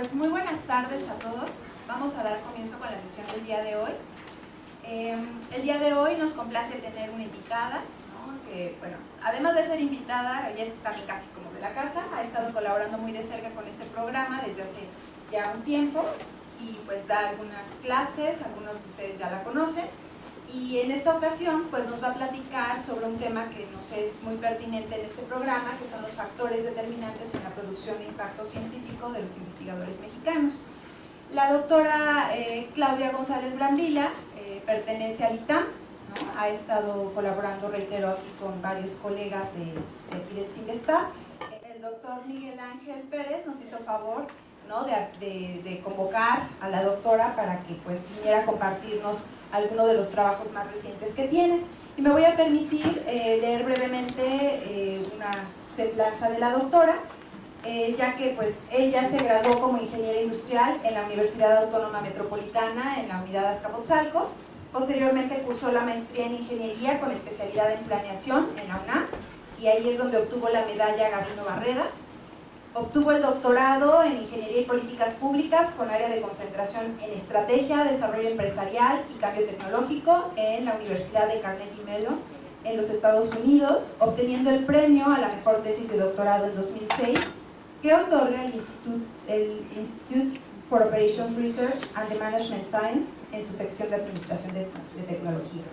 Pues muy buenas tardes a todos. Vamos a dar comienzo con la sesión del día de hoy. El día de hoy nos complace tener una invitada, ¿no? Que, bueno, además de ser invitada, ella es también casi como de la casa, ha estado colaborando muy de cerca con este programa desde hace ya un tiempo y pues da algunas clases, algunos de ustedes ya la conocen. Y en esta ocasión pues nos va a platicar sobre un tema que nos es muy pertinente en este programa, que son los factores determinantes en la producción e impacto científico de los investigadores mexicanos. La doctora Claudia González Brambila pertenece al ITAM, ¿no? Ha estado colaborando, reitero, aquí con varios colegas de aquí del CIMBESTAB. El doctor Miguel Ángel Pérez nos hizo favor, ¿no? de convocar a la doctora para que pues viniera a compartirnos algunos de los trabajos más recientes que tiene. Y me voy a permitir leer brevemente una semblanza de la doctora, ya que pues ella se graduó como ingeniera industrial en la Universidad Autónoma Metropolitana en la unidad Azcapotzalco. Posteriormente cursó la maestría en ingeniería con especialidad en planeación en la UNAM, y ahí es donde obtuvo la medalla Gabino Barreda. Obtuvo el doctorado en Ingeniería y Políticas Públicas con área de concentración en Estrategia, Desarrollo Empresarial y Cambio Tecnológico en la Universidad de Carnegie Mellon en los Estados Unidos, obteniendo el premio a la mejor tesis de doctorado en 2006 que otorga el Institute for Operations Research and the Management Science en su sección de Administración de Tecnología.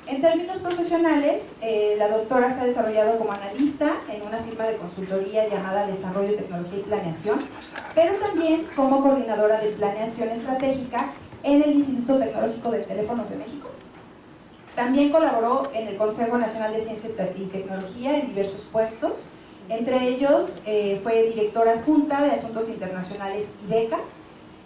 En términos profesionales, la doctora se ha desarrollado como analista en una firma de consultoría llamada Desarrollo, Tecnología y Planeación, pero también como coordinadora de planeación estratégica en el Instituto Tecnológico de Teléfonos de México. También colaboró en el Consejo Nacional de Ciencia y Tecnología en diversos puestos, entre ellos fue directora adjunta de Asuntos Internacionales y Becas,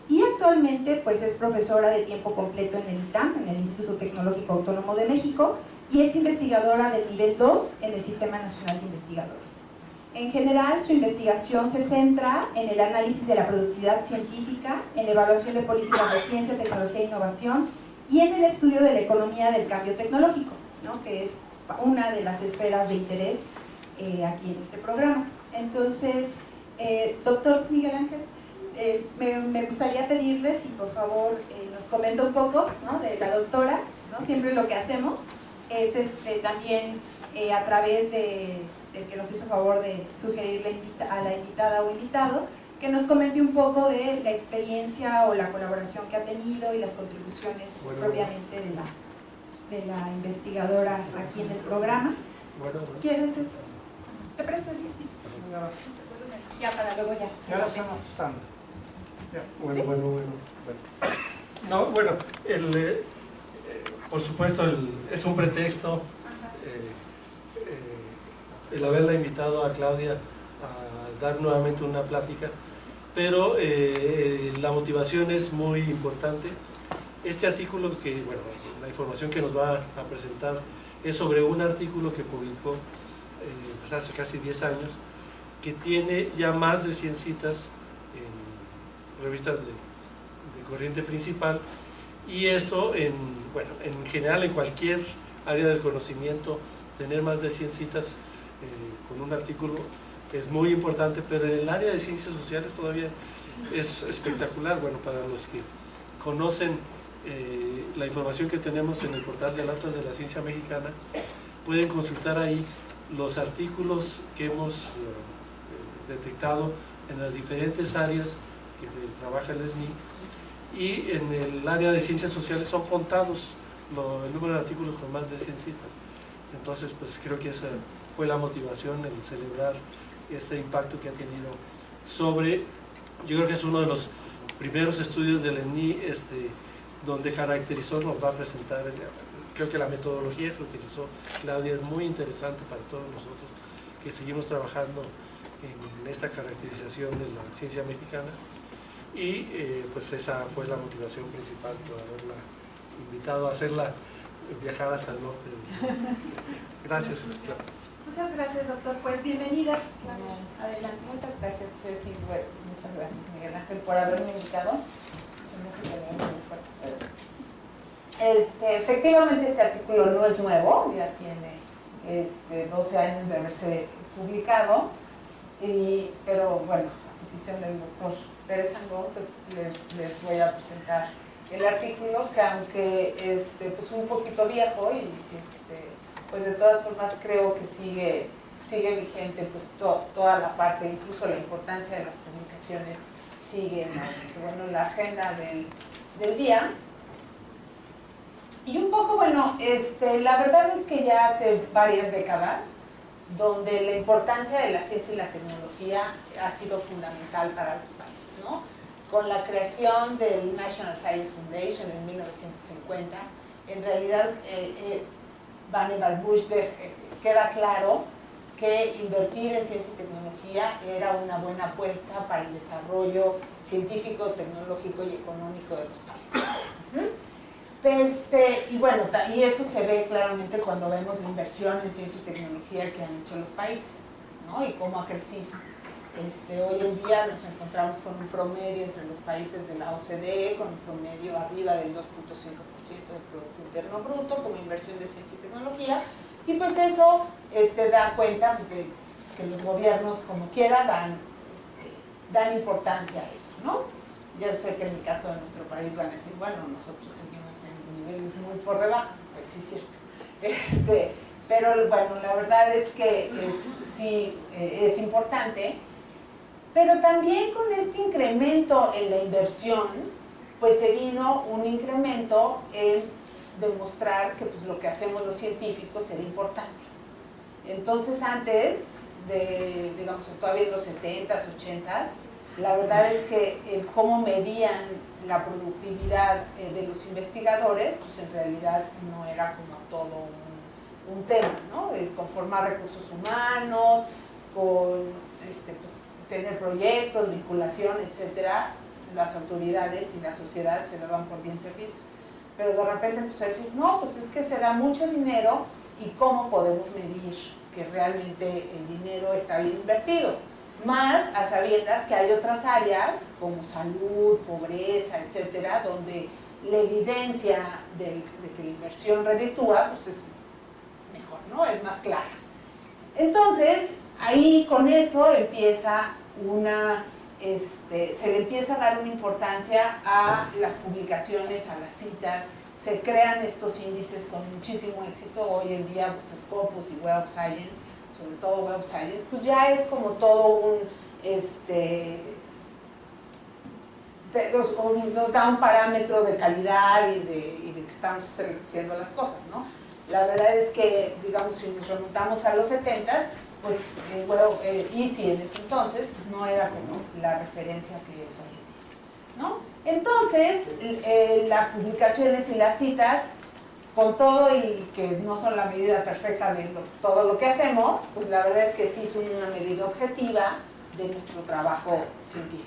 y actualmente pues es profesora de tiempo completo en el ITAM, en el Instituto Tecnológico Autónomo de México, y es investigadora del nivel 2 en el Sistema Nacional de Investigadores. En general, su investigación se centra en el análisis de la productividad científica, en la evaluación de políticas de ciencia, tecnología e innovación, y en el estudio de la economía del cambio tecnológico, ¿no? Que es una de las esferas de interés aquí en este programa. Entonces, doctor Miguel Ángel, me gustaría pedirle si por favor nos comenta un poco, ¿no? De la doctora, ¿no? Siempre lo que hacemos es también a través de que nos hizo favor de sugerirle a la invitada o invitado, que nos comente un poco de la experiencia o la colaboración que ha tenido y las contribuciones propiamente de la investigadora aquí en el programa. ¿Quieres? ¿Te presto el tiempo? Ya, para luego ya. Ya lo estamos usando. Ya. Bueno. No, bueno, por supuesto es un pretexto el haberla invitado a Claudia a dar nuevamente una plática, pero la motivación es muy importante. Este artículo la información que nos va a presentar es sobre un artículo que publicó hace casi 10 años, que tiene ya más de 100 citas en revistas de corriente principal, y esto en general en cualquier área del conocimiento, tener más de 100 citas con un artículo es muy importante, pero en el área de ciencias sociales todavía es espectacular. Bueno, para los que conocen la información que tenemos en el portal del Atlas de la Ciencia Mexicana, pueden consultar ahí los artículos que hemos detectado en las diferentes áreas que trabaja el SNI, y en el área de ciencias sociales son contados el número de artículos con más de 100 citas. Entonces pues creo que esa fue la motivación, el celebrar este impacto que ha tenido yo creo que es uno de los primeros estudios del SNI donde caracterizó, nos va a presentar, creo que la metodología que utilizó Claudia es muy interesante para todos nosotros que seguimos trabajando en esta caracterización de la ciencia mexicana, y pues esa fue la motivación principal por haberla invitado a hacerla viajar hasta el norte. Gracias. Muchas gracias, doctor. Pues bienvenida. Adelante. Muchas gracias, muchas gracias, Miguel Ángel, por haberme invitado. Efectivamente, este artículo no es nuevo, ya tiene 12 años de haberse publicado, pero bueno, a petición del doctor interesan, pues les voy a presentar el artículo, que aunque pues un poquito viejo y pues de todas formas creo que sigue vigente, pues toda la parte, incluso la importancia de las publicaciones sigue en aumento. Bueno, la agenda del día. Y un poco, bueno, la verdad es que ya hace varias décadas donde la importancia de la ciencia y la tecnología ha sido fundamental para los países, ¿no? Con la creación del National Science Foundation en 1950, en realidad Vannevar Bush queda claro que invertir en ciencia y tecnología era una buena apuesta para el desarrollo científico, tecnológico y económico de los países. Y bueno, y eso se ve claramente cuando vemos la inversión en ciencia y tecnología que han hecho los países, ¿no? Y cómo ha crecido. Hoy en día nos encontramos con un promedio entre los países de la OCDE, con un promedio arriba del 2.5% del Producto Interno Bruto como inversión de ciencia y tecnología, y pues eso da cuenta de que los gobiernos como quiera dan importancia a eso, ¿no? Yo sé que en el caso de nuestro país van a decir, bueno, nosotros seguimos en niveles muy por debajo, pues sí es cierto, pero bueno, la verdad es que sí es importante. Pero también con este incremento en la inversión, pues se vino un incremento en demostrar que pues, lo que hacemos los científicos era importante. Entonces antes, digamos, todavía en los 70s, 80s, la verdad es que cómo medían la productividad de los investigadores, pues en realidad no era como todo un tema, ¿no? Conformar recursos humanos, con pues, tener proyectos, vinculación, etcétera, las autoridades y la sociedad se daban por bien servidos. Pero de repente empezó a decir, no, pues es que se da mucho dinero y cómo podemos medir que realmente el dinero está bien invertido. Más a sabiendas que hay otras áreas como salud, pobreza, etcétera, donde la evidencia de que la inversión reditúa pues es mejor, ¿no? Es más clara. Entonces, ahí con eso empieza se le empieza a dar una importancia a las publicaciones, a las citas, se crean estos índices con muchísimo éxito. Hoy en día, pues Scopus y Web of Science, sobre todo Web of Science, pues ya es como todo nos da un parámetro de calidad y de que estamos haciendo las cosas, ¿no? La verdad es que, digamos, si nos remontamos a los 70s, pues Easy en ese entonces pues, no era como la referencia que es hoy en día, ¿no? Entonces, las publicaciones y las citas, con todo y que no son la medida perfecta de todo lo que hacemos, pues la verdad es que sí son una medida objetiva de nuestro trabajo científico.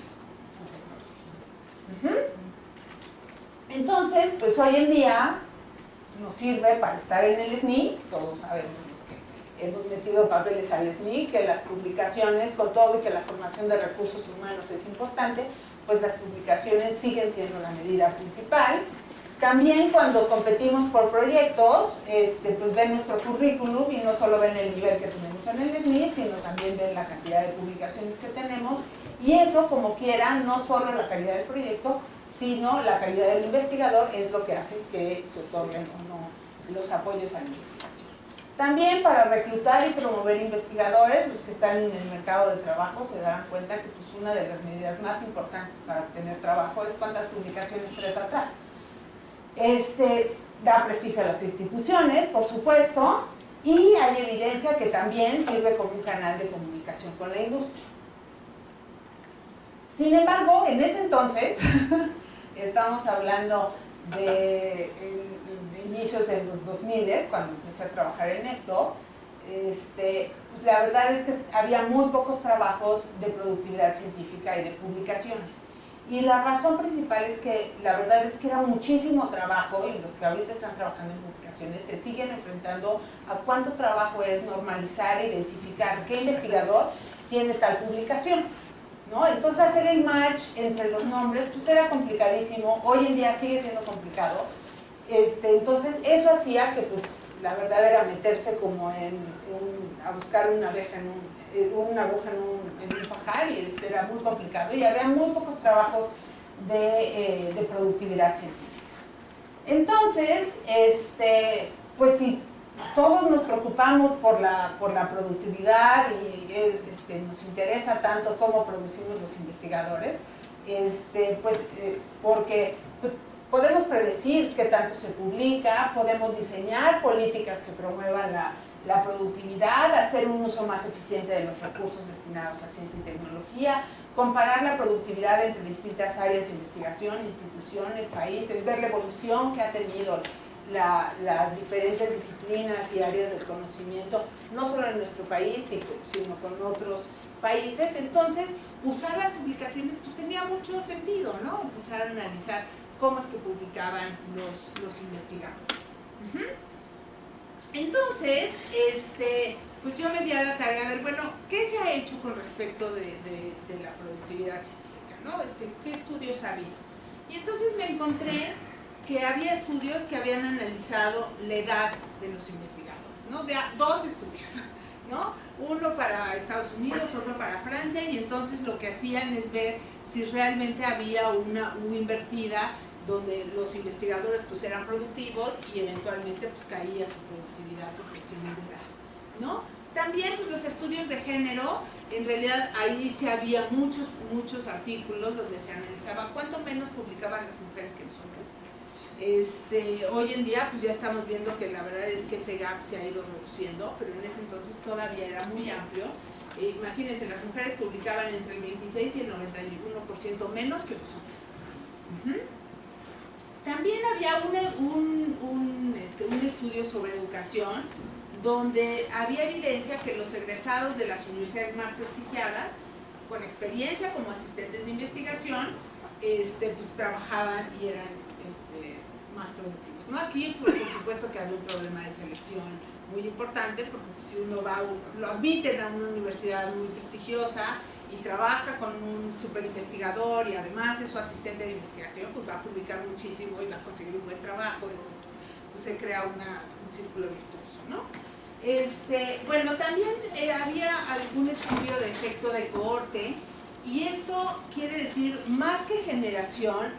Entonces, pues hoy en día nos sirve para estar en el SNI, todos sabemos que hemos metido papeles al SNI, que las publicaciones, con todo y que la formación de recursos humanos es importante, pues las publicaciones siguen siendo la medida principal. También cuando competimos por proyectos, pues ven nuestro currículum y no solo ven el nivel que tenemos en el SNI, sino también ven la cantidad de publicaciones que tenemos, y eso, como quiera, no solo la calidad del proyecto, sino la calidad del investigador es lo que hace que se otorguen o no los apoyos a la investigación. También para reclutar y promover investigadores, los que están en el mercado de trabajo se darán cuenta que pues, una de las medidas más importantes para obtener trabajo es cuántas publicaciones traes atrás. Da prestigio a las instituciones, por supuesto, y hay evidencia que también sirve como un canal de comunicación con la industria. Sin embargo, en ese entonces, estamos hablando de inicios de los 2000, cuando empecé a trabajar en esto, pues la verdad es que había muy pocos trabajos de productividad científica y de publicaciones. Y la razón principal es que la verdad es que era muchísimo trabajo, y los que ahorita están trabajando en publicaciones se siguen enfrentando a cuánto trabajo es normalizar e identificar qué investigador tiene tal publicación, ¿no? Entonces hacer el match entre los nombres pues era complicadísimo, hoy en día sigue siendo complicado. Entonces eso hacía que pues, la verdad era meterse como a buscar una abeja una aguja en un pajar y era muy complicado y había muy pocos trabajos de productividad científica. Entonces, pues si todos nos preocupamos por la productividad y nos interesa tanto cómo producimos los investigadores, porque pues, podemos predecir qué tanto se publica, podemos diseñar políticas que promuevan la productividad, hacer un uso más eficiente de los recursos destinados a ciencia y tecnología, comparar la productividad entre distintas áreas de investigación, instituciones, países, ver la evolución que ha tenido las diferentes disciplinas y áreas del conocimiento, no solo en nuestro país, sino con otros países. Entonces, usar las publicaciones pues tenía mucho sentido, ¿no? Empezar a analizar cómo es que publicaban los investigadores. Entonces, pues yo me di a la tarea a ver, bueno, ¿qué se ha hecho con respecto de la productividad científica, ¿no? ¿Qué estudios ha habido? Y entonces me encontré que había estudios que habían analizado la edad de los investigadores, ¿no? Dos estudios, ¿no? Uno para Estados Unidos, otro para Francia, y entonces lo que hacían es ver si realmente había una U invertida donde los investigadores pues eran productivos y eventualmente pues caía su productividad por cuestiones de edad, ¿no? También pues, los estudios de género, en realidad ahí sí había muchos artículos donde se analizaba cuánto menos publicaban las mujeres que los hombres. Hoy en día pues ya estamos viendo que la verdad es que ese gap se ha ido reduciendo, pero en ese entonces todavía era muy amplio. Imagínense, las mujeres publicaban entre el 26 y el 91% menos que los hombres. También había un estudio sobre educación donde había evidencia que los egresados de las universidades más prestigiadas, con experiencia como asistentes de investigación, pues trabajaban y eran más productivos, ¿no? Aquí, pues, por supuesto que había un problema de selección muy importante, porque pues, si uno va, lo admiten a una universidad muy prestigiosa y trabaja con un super investigador y además es su asistente de investigación, pues va a publicar muchísimo y va a conseguir un buen trabajo, entonces pues se crea un círculo virtuoso, ¿no? Bueno, también había algún estudio de efecto de cohorte, y esto quiere decir, más que generación,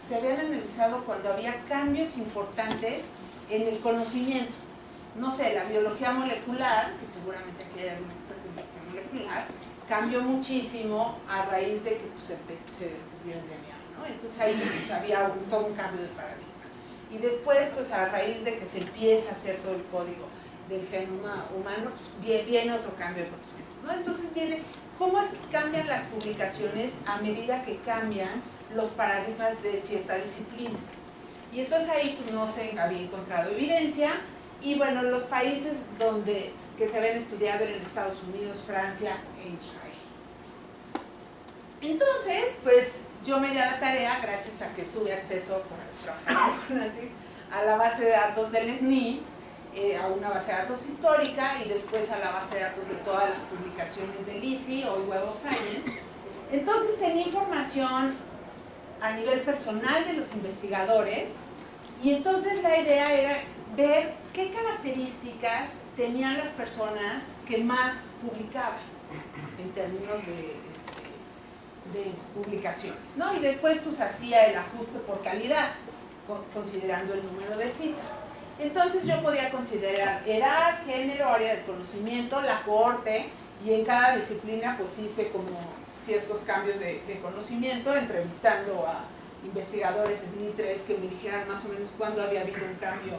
se habían analizado cuando había cambios importantes en el conocimiento. No sé, la biología molecular, que seguramente aquí hay algún experto en biología molecular, cambió muchísimo a raíz de que pues, se descubrió el DNA, ¿no? Entonces ahí pues, había todo un cambio de paradigma. Y después, pues a raíz de que se empieza a hacer todo el código del genoma humano, pues, viene otro cambio de conocimiento, ¿no? Entonces viene cómo es que cambian las publicaciones a medida que cambian los paradigmas de cierta disciplina. Y entonces ahí pues, no se había encontrado evidencia, y bueno, los países que se habían estudiado eran Estados Unidos, Francia e Israel. Entonces, pues yo me di a la tarea, gracias a que tuve acceso por trabajar a la base de datos del SNI, a una base de datos histórica y después a la base de datos de todas las publicaciones del ISI, hoy Web of Science. Entonces tenía información a nivel personal de los investigadores, y entonces la idea era ver qué características tenían las personas que más publicaban en términos de publicaciones, ¿no? Y después pues hacía el ajuste por calidad, considerando el número de citas. Entonces yo podía considerar edad, género, área del conocimiento, la cohorte, y en cada disciplina pues hice como ciertos cambios de conocimiento, entrevistando a investigadores SNI 3 que me dijeran más o menos cuándo había habido un cambio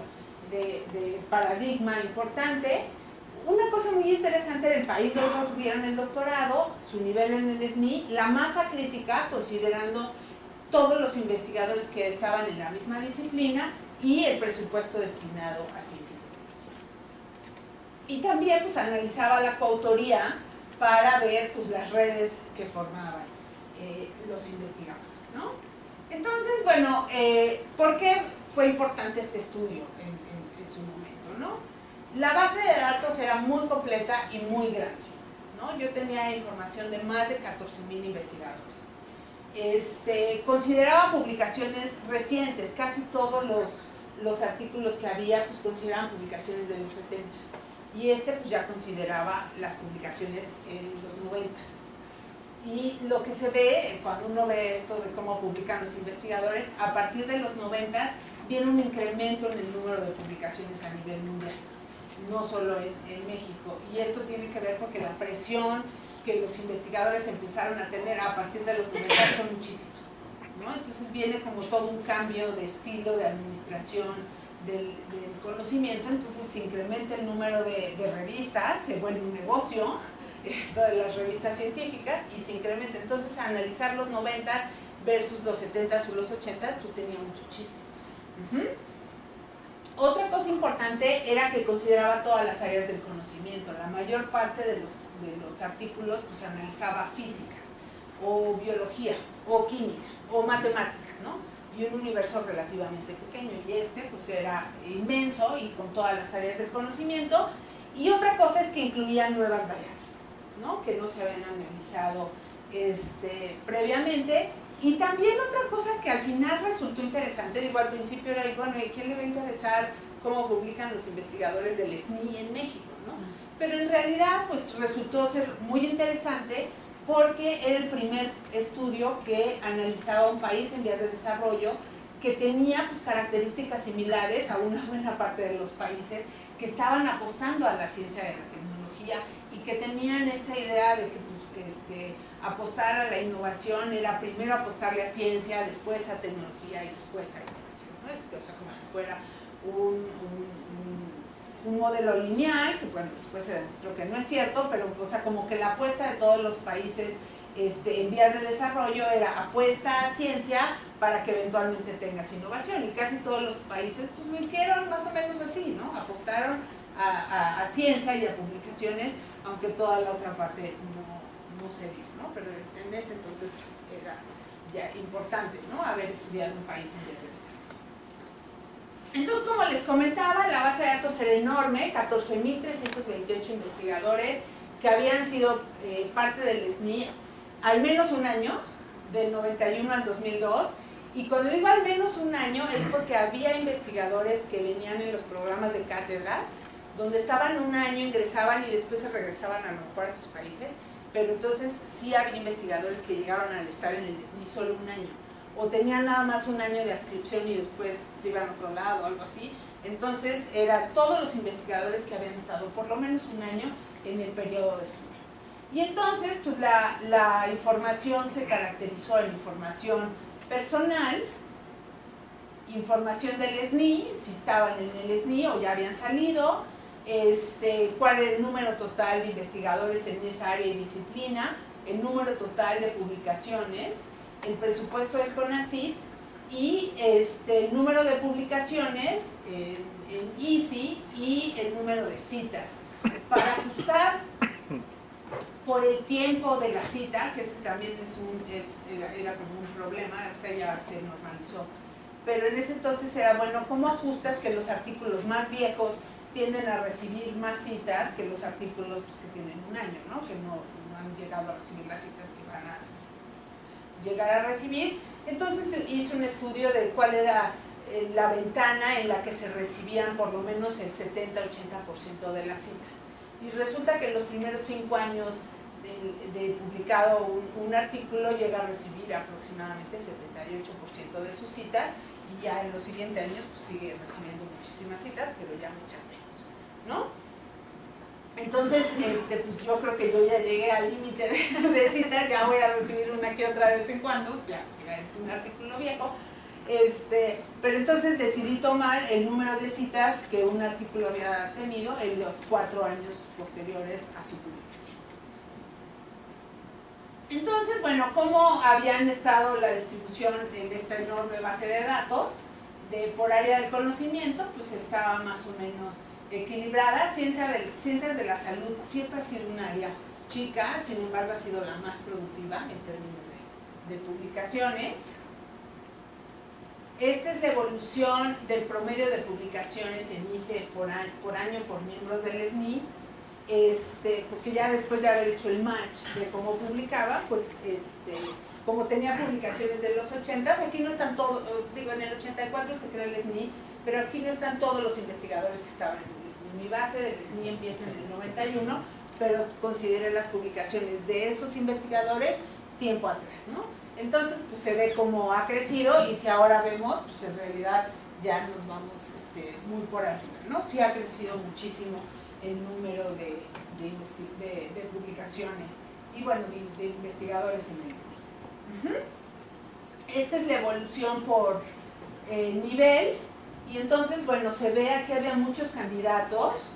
de paradigma importante. Una cosa muy interesante del país donde tuvieron el doctorado, su nivel en el SNI, la masa crítica, considerando todos los investigadores que estaban en la misma disciplina y el presupuesto destinado a ciencia y tecnología. Y también pues analizaba la coautoría para ver pues las redes que formaban los investigadores, ¿no? Entonces, bueno, ¿por qué fue importante este estudio en su momento, no? La base de datos era muy completa y muy grande, ¿no? Yo tenía información de más de 14,000 investigadores. Consideraba publicaciones recientes, casi todos los artículos que había pues consideraban publicaciones de los 70s. y pues ya consideraba las publicaciones en los 90s. Y lo que se ve, cuando uno ve esto de cómo publican los investigadores, a partir de los 90s viene un incremento en el número de publicaciones a nivel mundial, no solo en México. Y esto tiene que ver porque la presión que los investigadores empezaron a tener a partir de los 90 fue muchísima, ¿no? Entonces viene como todo un cambio de estilo, de administración del conocimiento, entonces se incrementa el número de revistas, se vuelve un negocio, esto de las revistas científicas, y se incrementa. Entonces analizar los 90s versus los 70s o los 80s, pues tenía mucho chiste. Otra cosa importante era que consideraba todas las áreas del conocimiento. La mayor parte de los artículos pues analizaba física, o biología, o química, o matemáticas, ¿no? Y un universo relativamente pequeño, y pues era inmenso y con todas las áreas del conocimiento. Y otra cosa es que incluía nuevas variables, ¿no? Que no se habían analizado previamente. Y también otra cosa que al final resultó interesante, digo, al principio era, bueno, ¿y quién le va a interesar cómo publican los investigadores del SNI en México, ¿no? Pero en realidad pues resultó ser muy interesante porque era el primer estudio que analizaba un país en vías de desarrollo que tenía pues características similares a una buena parte de los países que estaban apostando a la ciencia de la tecnología y que tenían esta idea de que pues, apostar a la innovación era primero apostarle a ciencia, después a tecnología y después a innovación, ¿no? O sea, como si fuera un modelo lineal, que bueno, después se demostró que no es cierto, pero o sea, como que la apuesta de todos los países en vías de desarrollo era apuesta a ciencia para que eventualmente tengas innovación, y casi todos los países pues lo hicieron más o menos así, ¿no? Apostaron a ciencia y a publicaciones, aunque toda la otra parte no se dio, ¿no? Pero en ese entonces era ya importante, ¿no? Haber estudiado un país en vías de desarrollo. Entonces, como les comentaba, la base de datos era enorme, 14.328 investigadores que habían sido parte del SNI al menos un año, del 91 al 2002, y cuando digo al menos un año es porque había investigadores que venían en los programas de cátedras, donde estaban un año, ingresaban y después se regresaban a lo mejor a sus países, pero entonces sí había investigadores que llegaron a estar en el SNI solo un año, o tenían nada más un año de adscripción y después se iban a otro lado o algo así. Entonces eran todos los investigadores que habían estado por lo menos un año en el periodo de estudio. Y entonces pues la información se caracterizó en información personal, información del SNI, si estaban en el SNI o ya habían salido, cuál era el número total de investigadores en esa área y disciplina, el número total de publicaciones, el presupuesto del CONACYT y el número de publicaciones en ISI y el número de citas, para ajustar por el tiempo de la cita, que también era como un problema, ahorita ya se normalizó, pero en ese entonces era, bueno, ¿cómo ajustas que los artículos más viejos tienden a recibir más citas que los artículos pues, que tienen un año, ¿no? Que no han llegado a recibir las citas que van a llegar a recibir? Entonces hice un estudio de cuál era la ventana en la que se recibían por lo menos el 70-80% de las citas. Y resulta que en los primeros 5 años de publicado un artículo llega a recibir aproximadamente el 78% de sus citas, y ya en los siguientes años pues, sigue recibiendo muchísimas citas, pero ya muchas menos, ¿no? Entonces, pues yo creo que yo ya llegué al límite de citas, ya voy a recibir una que otra de vez en cuando, ya es un artículo viejo, pero entonces decidí tomar el número de citas que un artículo había tenido en los 4 años posteriores a su publicación. Entonces, bueno, ¿cómo habían estado la distribución en esta enorme base de datos? Por área del conocimiento, pues estaba más o menos equilibrada. Ciencias de la salud siempre ha sido un área chica, sin embargo ha sido la más productiva en términos de publicaciones. Esta es la evolución del promedio de publicaciones en ICE por año por miembros del SNI, porque ya después de haber hecho el match de cómo publicaba, pues como tenía publicaciones de los 80s, aquí no están todos, digo en el 84 se creó el SNI, pero aquí no están todos los investigadores que estaban en el Mi base del SNI empieza en el 91, pero consideré las publicaciones de esos investigadores tiempo atrás, ¿no? Entonces, pues se ve cómo ha crecido y si ahora vemos, pues en realidad ya nos vamos muy por arriba, ¿no? Sí ha crecido muchísimo el número de publicaciones y, bueno, de investigadores en el SNI. Esta es la evolución por nivel y entonces, bueno, se ve que había muchos candidatos.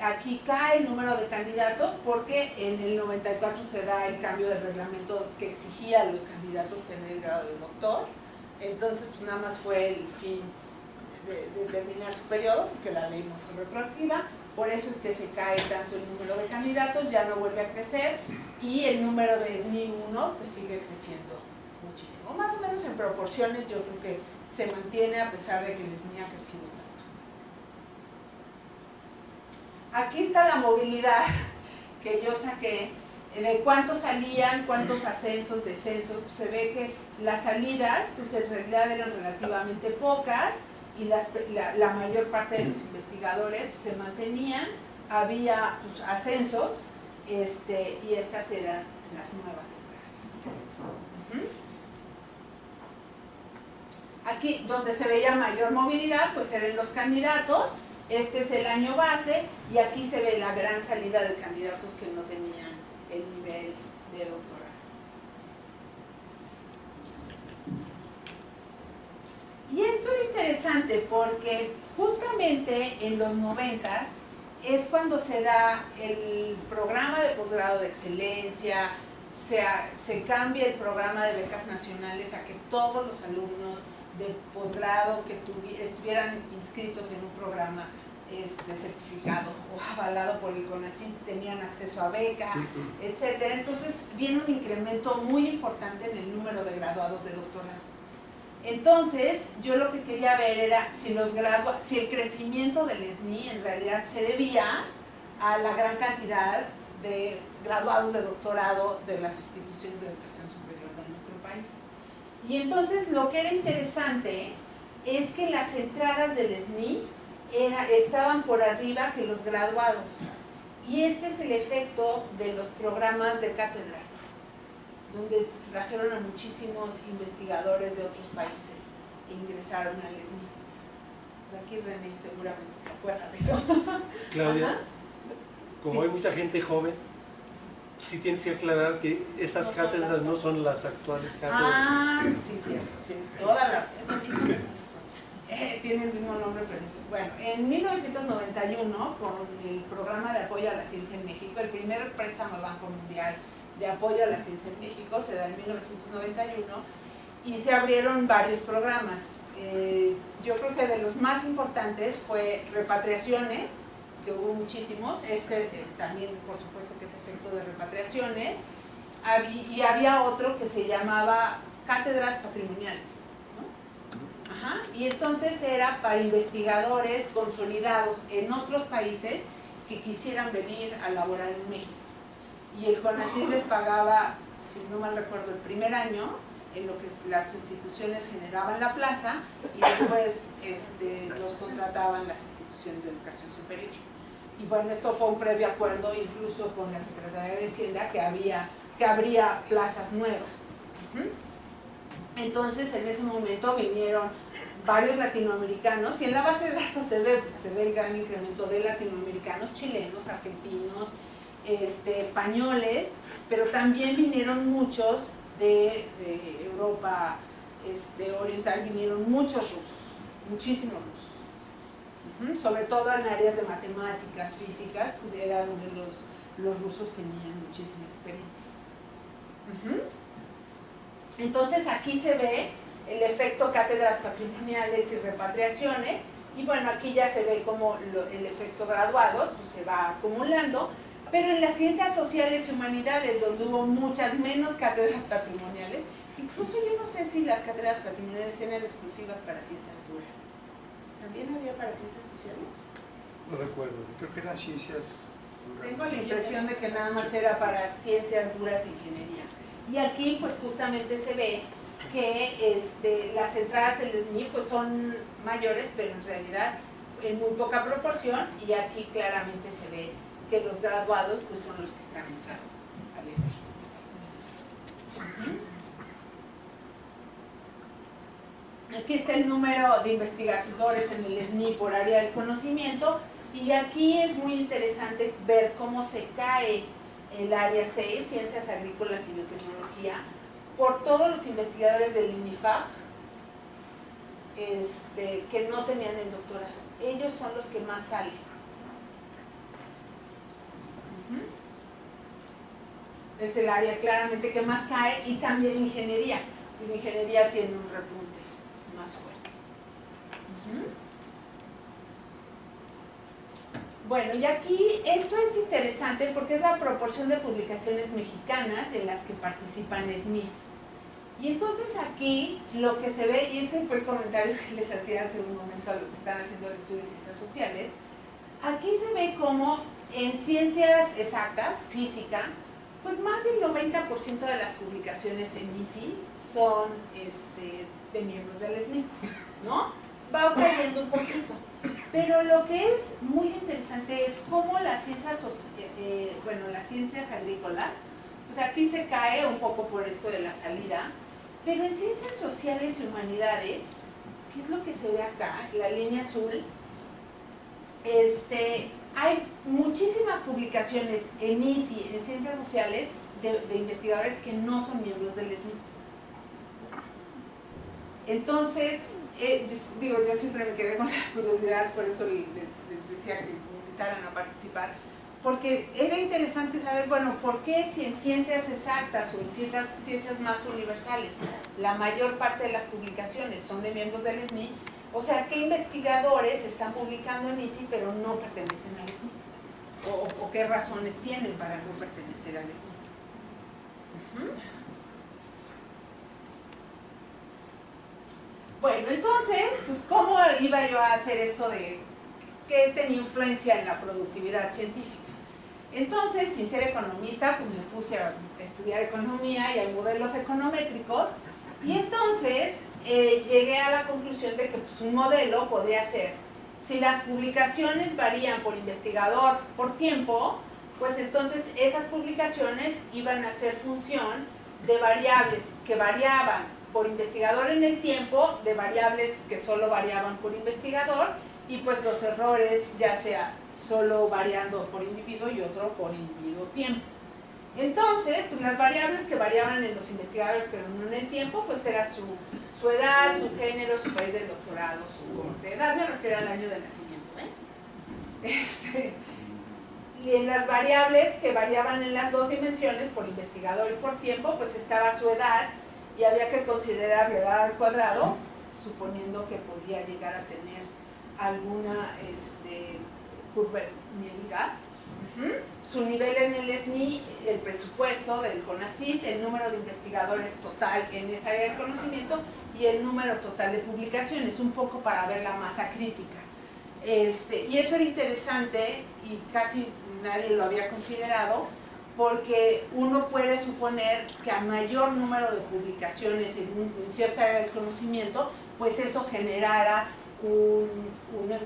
Aquí cae el número de candidatos porque en el 94 se da el cambio de reglamento que exigía a los candidatos tener el grado de doctor. Entonces, pues nada más fue el fin de terminar su periodo, porque la ley no fue retroactiva. Por eso es que se cae tanto el número de candidatos, ya no vuelve a crecer, y el número de SNI 1 pues sigue creciendo muchísimo. Más o menos en proporciones yo creo que se mantiene a pesar de que el SNI ha crecido tanto. Aquí está la movilidad que yo saqué, de cuántos salían, cuántos ascensos, descensos. Se ve que las salidas pues en realidad eran relativamente pocas y la mayor parte de los investigadores pues, se mantenían. Había pues, ascensos y estas eran las nuevas entradas. Aquí donde se veía mayor movilidad pues eran los candidatos. Este es el año base y aquí se ve la gran salida de candidatos que no tenían el nivel de doctorado. Y esto era interesante porque justamente en los 90s es cuando se da el programa de posgrado de excelencia, se cambia el programa de becas nacionales a que todos los alumnos de posgrado que estuvieran inscritos en un programa certificado o avalado por el CONACYT tenían acceso a beca, etcétera. Entonces viene un incremento muy importante en el número de graduados de doctorado. Entonces yo lo que quería ver era si el crecimiento del SNI en realidad se debía a la gran cantidad de graduados de doctorado de las instituciones de educación superior de nuestro país. Y entonces lo que era interesante es que las entradas del SNI estaban por arriba que los graduados. Y este es el efecto de los programas de cátedras, donde trajeron a muchísimos investigadores de otros países e ingresaron al SNI. Pues aquí René seguramente se acuerda de eso. Claudia, Ajá. como Sí. hay mucha gente joven, sí tienes que aclarar que esas No son cátedras las- no son las actuales cátedras. Ah, sí, cierto, tienes toda la razón. Tiene el mismo nombre, pero bueno, en 1991, con el programa de apoyo a la ciencia en México, el primer préstamo al Banco Mundial de apoyo a la ciencia en México se da en 1991 y se abrieron varios programas. Yo creo que de los más importantes fue repatriaciones, que hubo muchísimos, también por supuesto que es efecto de repatriaciones, y había otro que se llamaba cátedras patrimoniales, ¿no? Ajá. Y entonces era para investigadores consolidados en otros países que quisieran venir a laborar en México. Y el CONACYT les pagaba, si no mal recuerdo, el primer año, en lo que las instituciones generaban la plaza y después los contrataban las instituciones de educación superior. Y bueno, esto fue un previo acuerdo incluso con la Secretaría de Hacienda que habría plazas nuevas. Entonces en ese momento vinieron varios latinoamericanos y en la base de datos se ve el gran incremento de latinoamericanos, chilenos, argentinos, españoles, pero también vinieron muchos de Europa oriental, vinieron muchos rusos, muchísimos rusos. Sobre todo en áreas de matemáticas, físicas, pues era donde los rusos tenían muchísima experiencia. Entonces aquí se ve el efecto cátedras patrimoniales y repatriaciones, y bueno, aquí ya se ve como el efecto graduado pues se va acumulando, pero en las ciencias sociales y humanidades, donde hubo muchas menos cátedras patrimoniales, incluso yo no sé si las cátedras patrimoniales eran exclusivas para ciencias duras. ¿También había para ciencias sociales? No recuerdo. Creo que eran ciencias. Tengo la impresión de que nada más era para ciencias duras e ingeniería. Y aquí pues justamente se ve que las entradas del SNI pues son mayores, pero en realidad en muy poca proporción, y aquí claramente se ve que los graduados pues son los que están entrando al SNI. Aquí está el número de investigadores en el SNI por área del conocimiento, y aquí es muy interesante ver cómo se cae el área 6, Ciencias Agrícolas y Biotecnología, por todos los investigadores del INIFAP que no tenían el doctorado. Ellos son los que más salen. Es el área claramente que más cae, y también ingeniería. La ingeniería tiene un repunte más fuerte. Bueno, y aquí esto es interesante porque es la proporción de publicaciones mexicanas en las que participan SNIs. Y entonces aquí lo que se ve, y ese fue el comentario que les hacía hace un momento a los que están haciendo el estudio de ciencias sociales, aquí se ve como en ciencias exactas, física, pues más del 90% de las publicaciones en ICI son de miembros del SNI, ¿no? Va cayendo un poquito. Pero lo que es muy interesante es cómo las ciencias, las ciencias agrícolas, pues aquí se cae un poco por esto de la salida, pero en ciencias sociales y humanidades, ¿qué es lo que se ve acá? La línea azul, hay muchísimas publicaciones en ICI, en ciencias sociales, de investigadores que no son miembros del SNI. Entonces, yo siempre me quedé con la curiosidad, por eso les decía que me invitaran a participar, porque era interesante saber, bueno, ¿por qué si en ciencias exactas o en ciencias más universales la mayor parte de las publicaciones son de miembros del SNI? O sea, ¿qué investigadores están publicando en ICI pero no pertenecen al SNI? ¿O qué razones tienen para no pertenecer al SNI? Bueno, entonces, pues, ¿cómo iba yo a hacer esto de qué tenía influencia en la productividad científica? Entonces, sin ser economista, pues me puse a estudiar economía y hay modelos econométricos, y entonces llegué a la conclusión de que pues, un modelo podría ser, si las publicaciones varían por investigador por tiempo, pues entonces esas publicaciones iban a ser función de variables que variaban por investigador en el tiempo, de variables que solo variaban por investigador, y pues los errores ya sea solo variando por individuo y otro por individuo tiempo. Entonces, pues las variables que variaban en los investigadores pero no en el tiempo, pues era su edad, su género, su país del doctorado, su corte. Edad me refiero al año de nacimiento, Y en las variables que variaban en las dos dimensiones, por investigador y por tiempo, pues estaba su edad, y había que considerar la edad al cuadrado, suponiendo que podía llegar a tener alguna curvabilidad. Su nivel en el SNI, el presupuesto del CONACYT, el número de investigadores total en esa área de conocimiento y el número total de publicaciones, un poco para ver la masa crítica. Y eso era interesante y casi nadie lo había considerado, porque uno puede suponer que a mayor número de publicaciones en cierta área del conocimiento, pues eso generara un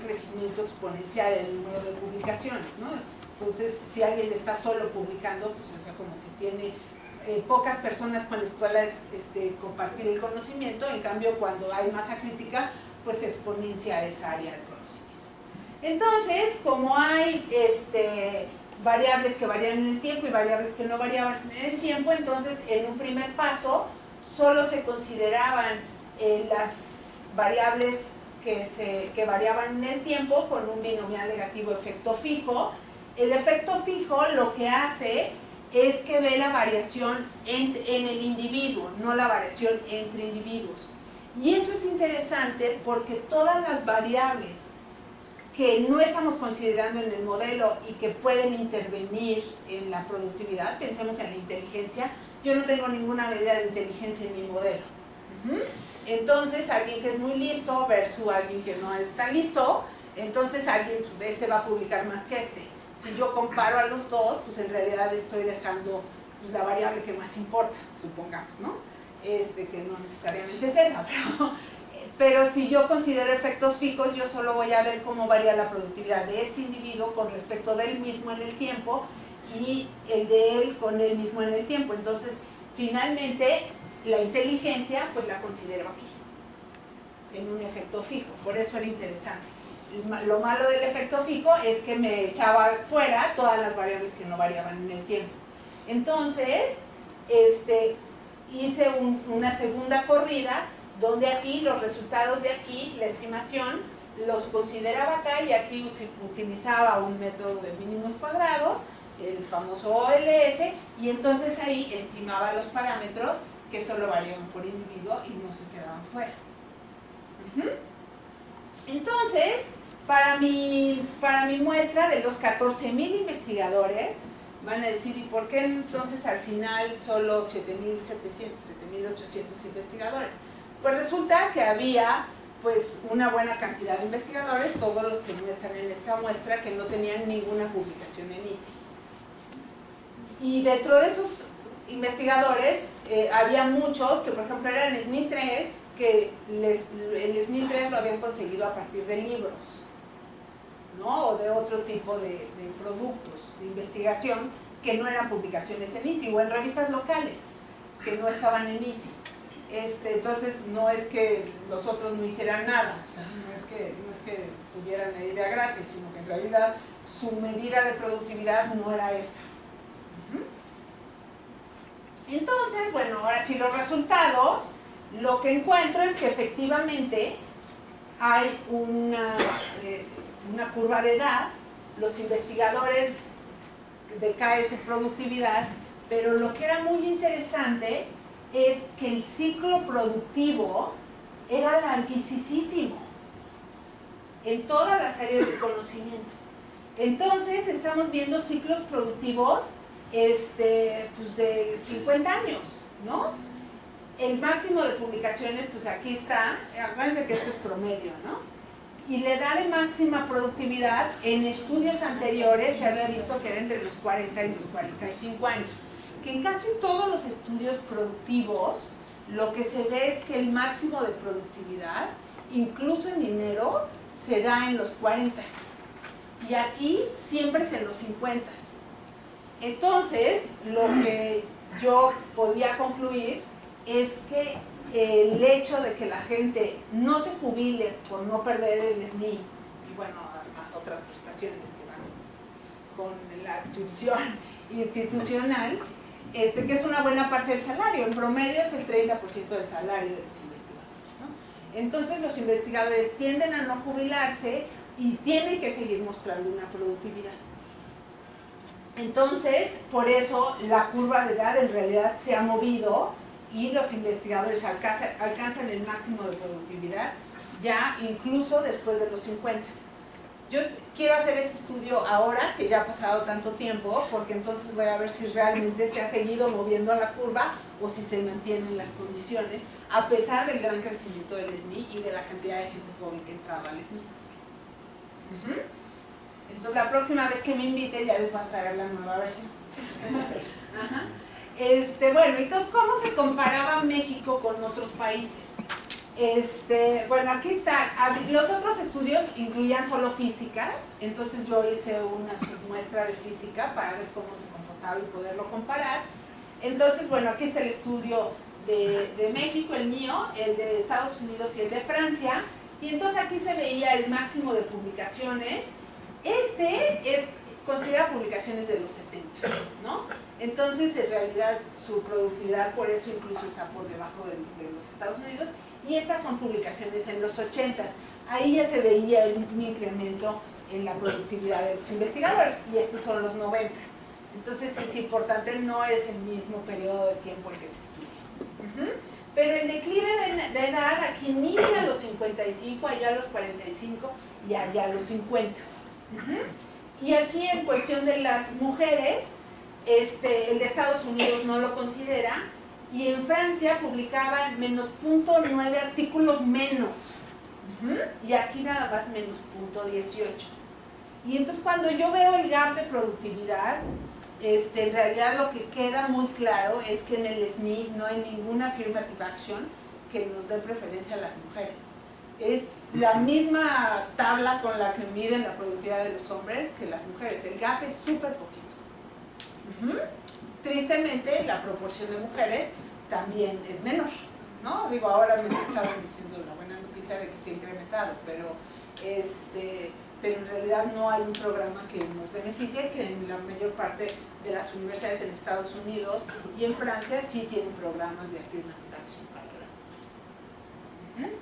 crecimiento exponencial en el número de publicaciones, ¿no? Entonces, si alguien está solo publicando, pues o sea, como que tiene pocas personas con las cuales compartir el conocimiento, en cambio cuando hay masa crítica, pues se exponencia esa área del conocimiento. Entonces, como hay variables que varían en el tiempo y variables que no variaban en el tiempo, entonces en un primer paso solo se consideraban las variables que variaban en el tiempo con un binomial negativo efecto fijo. El efecto fijo lo que hace es que ve la variación en el individuo, no la variación entre individuos. Y eso es interesante porque todas las variables que no estamos considerando en el modelo y que pueden intervenir en la productividad, pensemos en la inteligencia, yo no tengo ninguna medida de inteligencia en mi modelo. Entonces, alguien que es muy listo versus alguien que no es tan listo, entonces alguien, pues, va a publicar más que Si yo comparo a los dos, pues en realidad estoy dejando pues, la variable que más importa, supongamos, ¿no? Que no necesariamente es esa, pero si yo considero efectos fijos, yo solo voy a ver cómo varía la productividad de este individuo con respecto del mismo en el tiempo y el de él con él mismo en el tiempo. Entonces, finalmente, la inteligencia, pues la considero aquí, en un efecto fijo. Por eso era interesante. Lo malo del efecto fijo es que me echaba fuera todas las variables que no variaban en el tiempo. Entonces, hice una segunda corrida donde aquí los resultados de aquí, la estimación, los consideraba acá y aquí utilizaba un método de mínimos cuadrados, el famoso OLS, y entonces ahí estimaba los parámetros que solo variaban por individuo y no se quedaban fuera. Entonces, para mi muestra de los 14.000 investigadores, van a decir, ¿y por qué entonces al final solo 7.700, 7.800 investigadores? Pues resulta que había pues una buena cantidad de investigadores, todos los que muestran en esta muestra, que no tenían ninguna publicación en ISI. Y dentro de esos investigadores había muchos que, por ejemplo, eran SNI 3, que el SNI 3 lo habían conseguido a partir de libros, ¿no? O de otro tipo de productos de investigación que no eran publicaciones en ISI o en revistas locales que no estaban en ISI. Entonces no es que los otros no hicieran nada, o sea, no es que tuvieran la idea gratis, sino que en realidad su medida de productividad no era esta. Entonces, bueno, ahora sí los resultados, lo que encuentro es que efectivamente hay una curva de edad, los investigadores decae su productividad, pero lo que era muy interesante es que el ciclo productivo era larguísimo en todas las áreas de conocimiento. Entonces estamos viendo ciclos productivos pues de 50 años, ¿no? El máximo de publicaciones, pues aquí está, acuérdense que esto es promedio, ¿no? Y la edad de máxima productividad en estudios anteriores se había visto que era entre los 40 y los 45 años. Que en casi todos los estudios productivos lo que se ve es que el máximo de productividad, incluso en dinero, se da en los 40. Y aquí siempre es en los 50. Entonces, lo que yo podía concluir es que el hecho de que la gente no se jubile por no perder el SNI, y bueno, además otras prestaciones que van con la adscripción institucional, que es una buena parte del salario, en promedio es el 30% del salario de los investigadores, ¿no? Entonces los investigadores tienden a no jubilarse y tienen que seguir mostrando una productividad. Entonces, por eso la curva de edad en realidad se ha movido y los investigadores alcanzan el máximo de productividad ya incluso después de los 50. Yo quiero hacer este estudio ahora, que ya ha pasado tanto tiempo, porque entonces voy a ver si realmente se ha seguido moviendo la curva o si se mantienen las condiciones, a pesar del gran crecimiento del SNI y de la cantidad de gente joven que entraba al SNI. Entonces la próxima vez que me inviten ya les voy a traer la nueva versión. Ajá. Bueno, entonces, ¿cómo se comparaba México con otros países? Bueno, aquí está. Los otros estudios incluían solo física, entonces yo hice una submuestra de física para ver cómo se comportaba y poderlo comparar. Entonces, bueno, aquí está el estudio de México, el mío, el de Estados Unidos y el de Francia, y entonces aquí se veía el máximo de publicaciones. Considera publicaciones de los 70, ¿no? Entonces, en realidad, su productividad por eso incluso está por debajo de los Estados Unidos, y estas son publicaciones en los 80. Ahí ya se veía un incremento en la productividad de los investigadores, y estos son los 90. Entonces, es importante, no es el mismo periodo de tiempo el que se estudia. Pero el declive de edad aquí inicia a los 55, allá a los 45 y allá a los 50. Y aquí en cuestión de las mujeres, el de Estados Unidos no lo considera, y en Francia publicaban menos 0.9 artículos menos, y aquí nada más menos 0.18. Y entonces cuando yo veo el gap de productividad, en realidad lo que queda muy claro es que en el SNI no hay ninguna affirmative action que nos dé preferencia a las mujeres. es la misma tabla con la que miden la productividad de los hombres que las mujeres. El gap es súper poquito. Tristemente, la proporción de mujeres también es menor, ¿no? Digo, ahora me estaban diciendo la buena noticia de que se ha incrementado, pero en realidad no hay un programa que nos beneficie, que en la mayor parte de las universidades en Estados Unidos y en Francia sí tienen programas de aclimatación para las mujeres.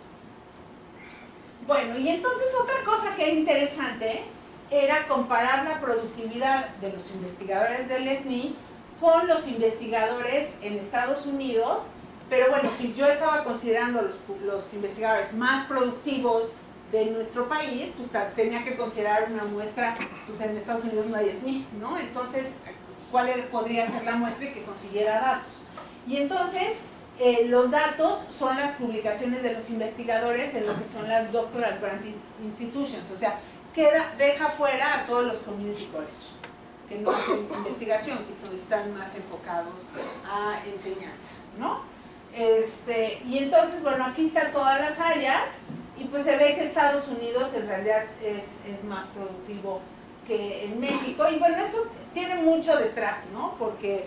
Bueno, y entonces otra cosa que era interesante era comparar la productividad de los investigadores del SNI con los investigadores en Estados Unidos, pero bueno, si yo estaba considerando los investigadores más productivos de nuestro país, pues tenía que considerar una muestra, pues en Estados Unidos no hay SNI, ¿no? Entonces, ¿cuál podría ser la muestra y que consiguiera datos? Y entonces, los datos son las publicaciones de los investigadores en lo que son las Doctoral Grant Institutions, o sea, deja fuera a todos los community colleges que no hacen investigación, que están más enfocados a enseñanza, ¿no? Y entonces, bueno, aquí están todas las áreas y pues se ve que Estados Unidos en realidad es más productivo que en México. Y bueno, esto tiene mucho detrás, ¿no? Porque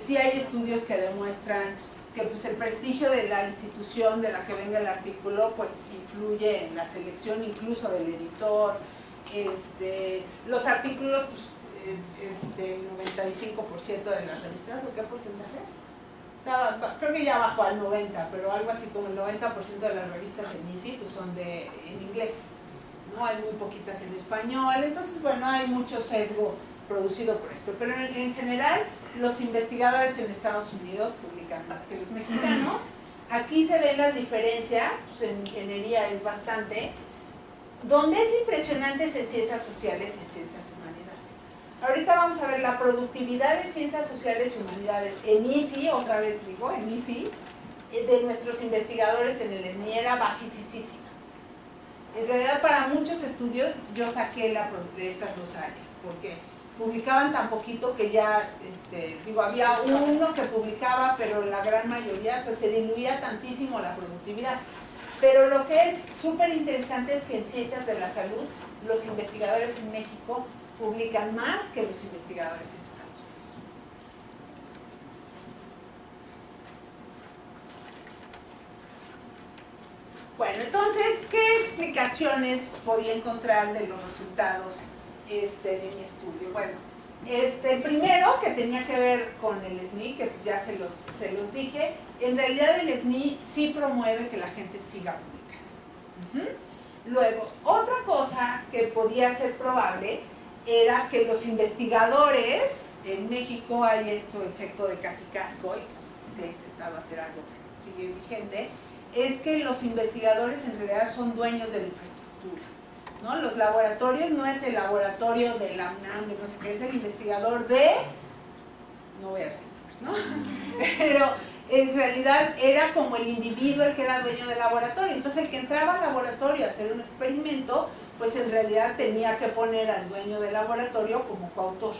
sí hay estudios que demuestran que pues, el prestigio de la institución de la que venga el artículo pues influye en la selección incluso del editor. Los artículos, pues, el 95% de las revistas, ¿o qué porcentaje? Creo que ya bajó al 90%, pero algo así como el 90% de las revistas en ICI pues son en inglés, ¿no? Hay muy poquitas en español, entonces bueno, hay mucho sesgo producido por esto, pero en general los investigadores en Estados Unidos publican más que los mexicanos. Aquí se ven las diferencias, pues en ingeniería es bastante. Donde es impresionante es en ciencias sociales y en ciencias humanidades. Ahorita vamos a ver la productividad de ciencias sociales y humanidades en ICI, otra vez digo, en ICI, de nuestros investigadores en el SNI era bajísima. En realidad para muchos estudios yo saqué de estas dos áreas, porque publicaban tan poquito que ya, había uno que publicaba, pero la gran mayoría, o sea, se diluía tantísimo la productividad. Pero lo que es súper interesante es que en ciencias de la salud, los investigadores en México publican más que los investigadores en Estados Unidos. Bueno, entonces, ¿qué explicaciones podía encontrar de los resultados de mi estudio? Bueno, primero, que tenía que ver con el SNI, que pues ya se los dije. En realidad el SNI sí promueve que la gente siga publicando. Luego, otra cosa que podía ser probable era que los investigadores, en México hay efecto de casi casco, y pues se ha intentado hacer algo que sigue vigente, es que los investigadores en realidad son dueños de la infraestructura, ¿no? Los laboratorios no es el laboratorio de la UNAM, de no sé qué, es el investigador no voy a decir, ¿no? Pero en realidad era como el individuo el que era dueño del laboratorio. Entonces el que entraba al laboratorio a hacer un experimento, pues en realidad tenía que poner al dueño del laboratorio como coautor.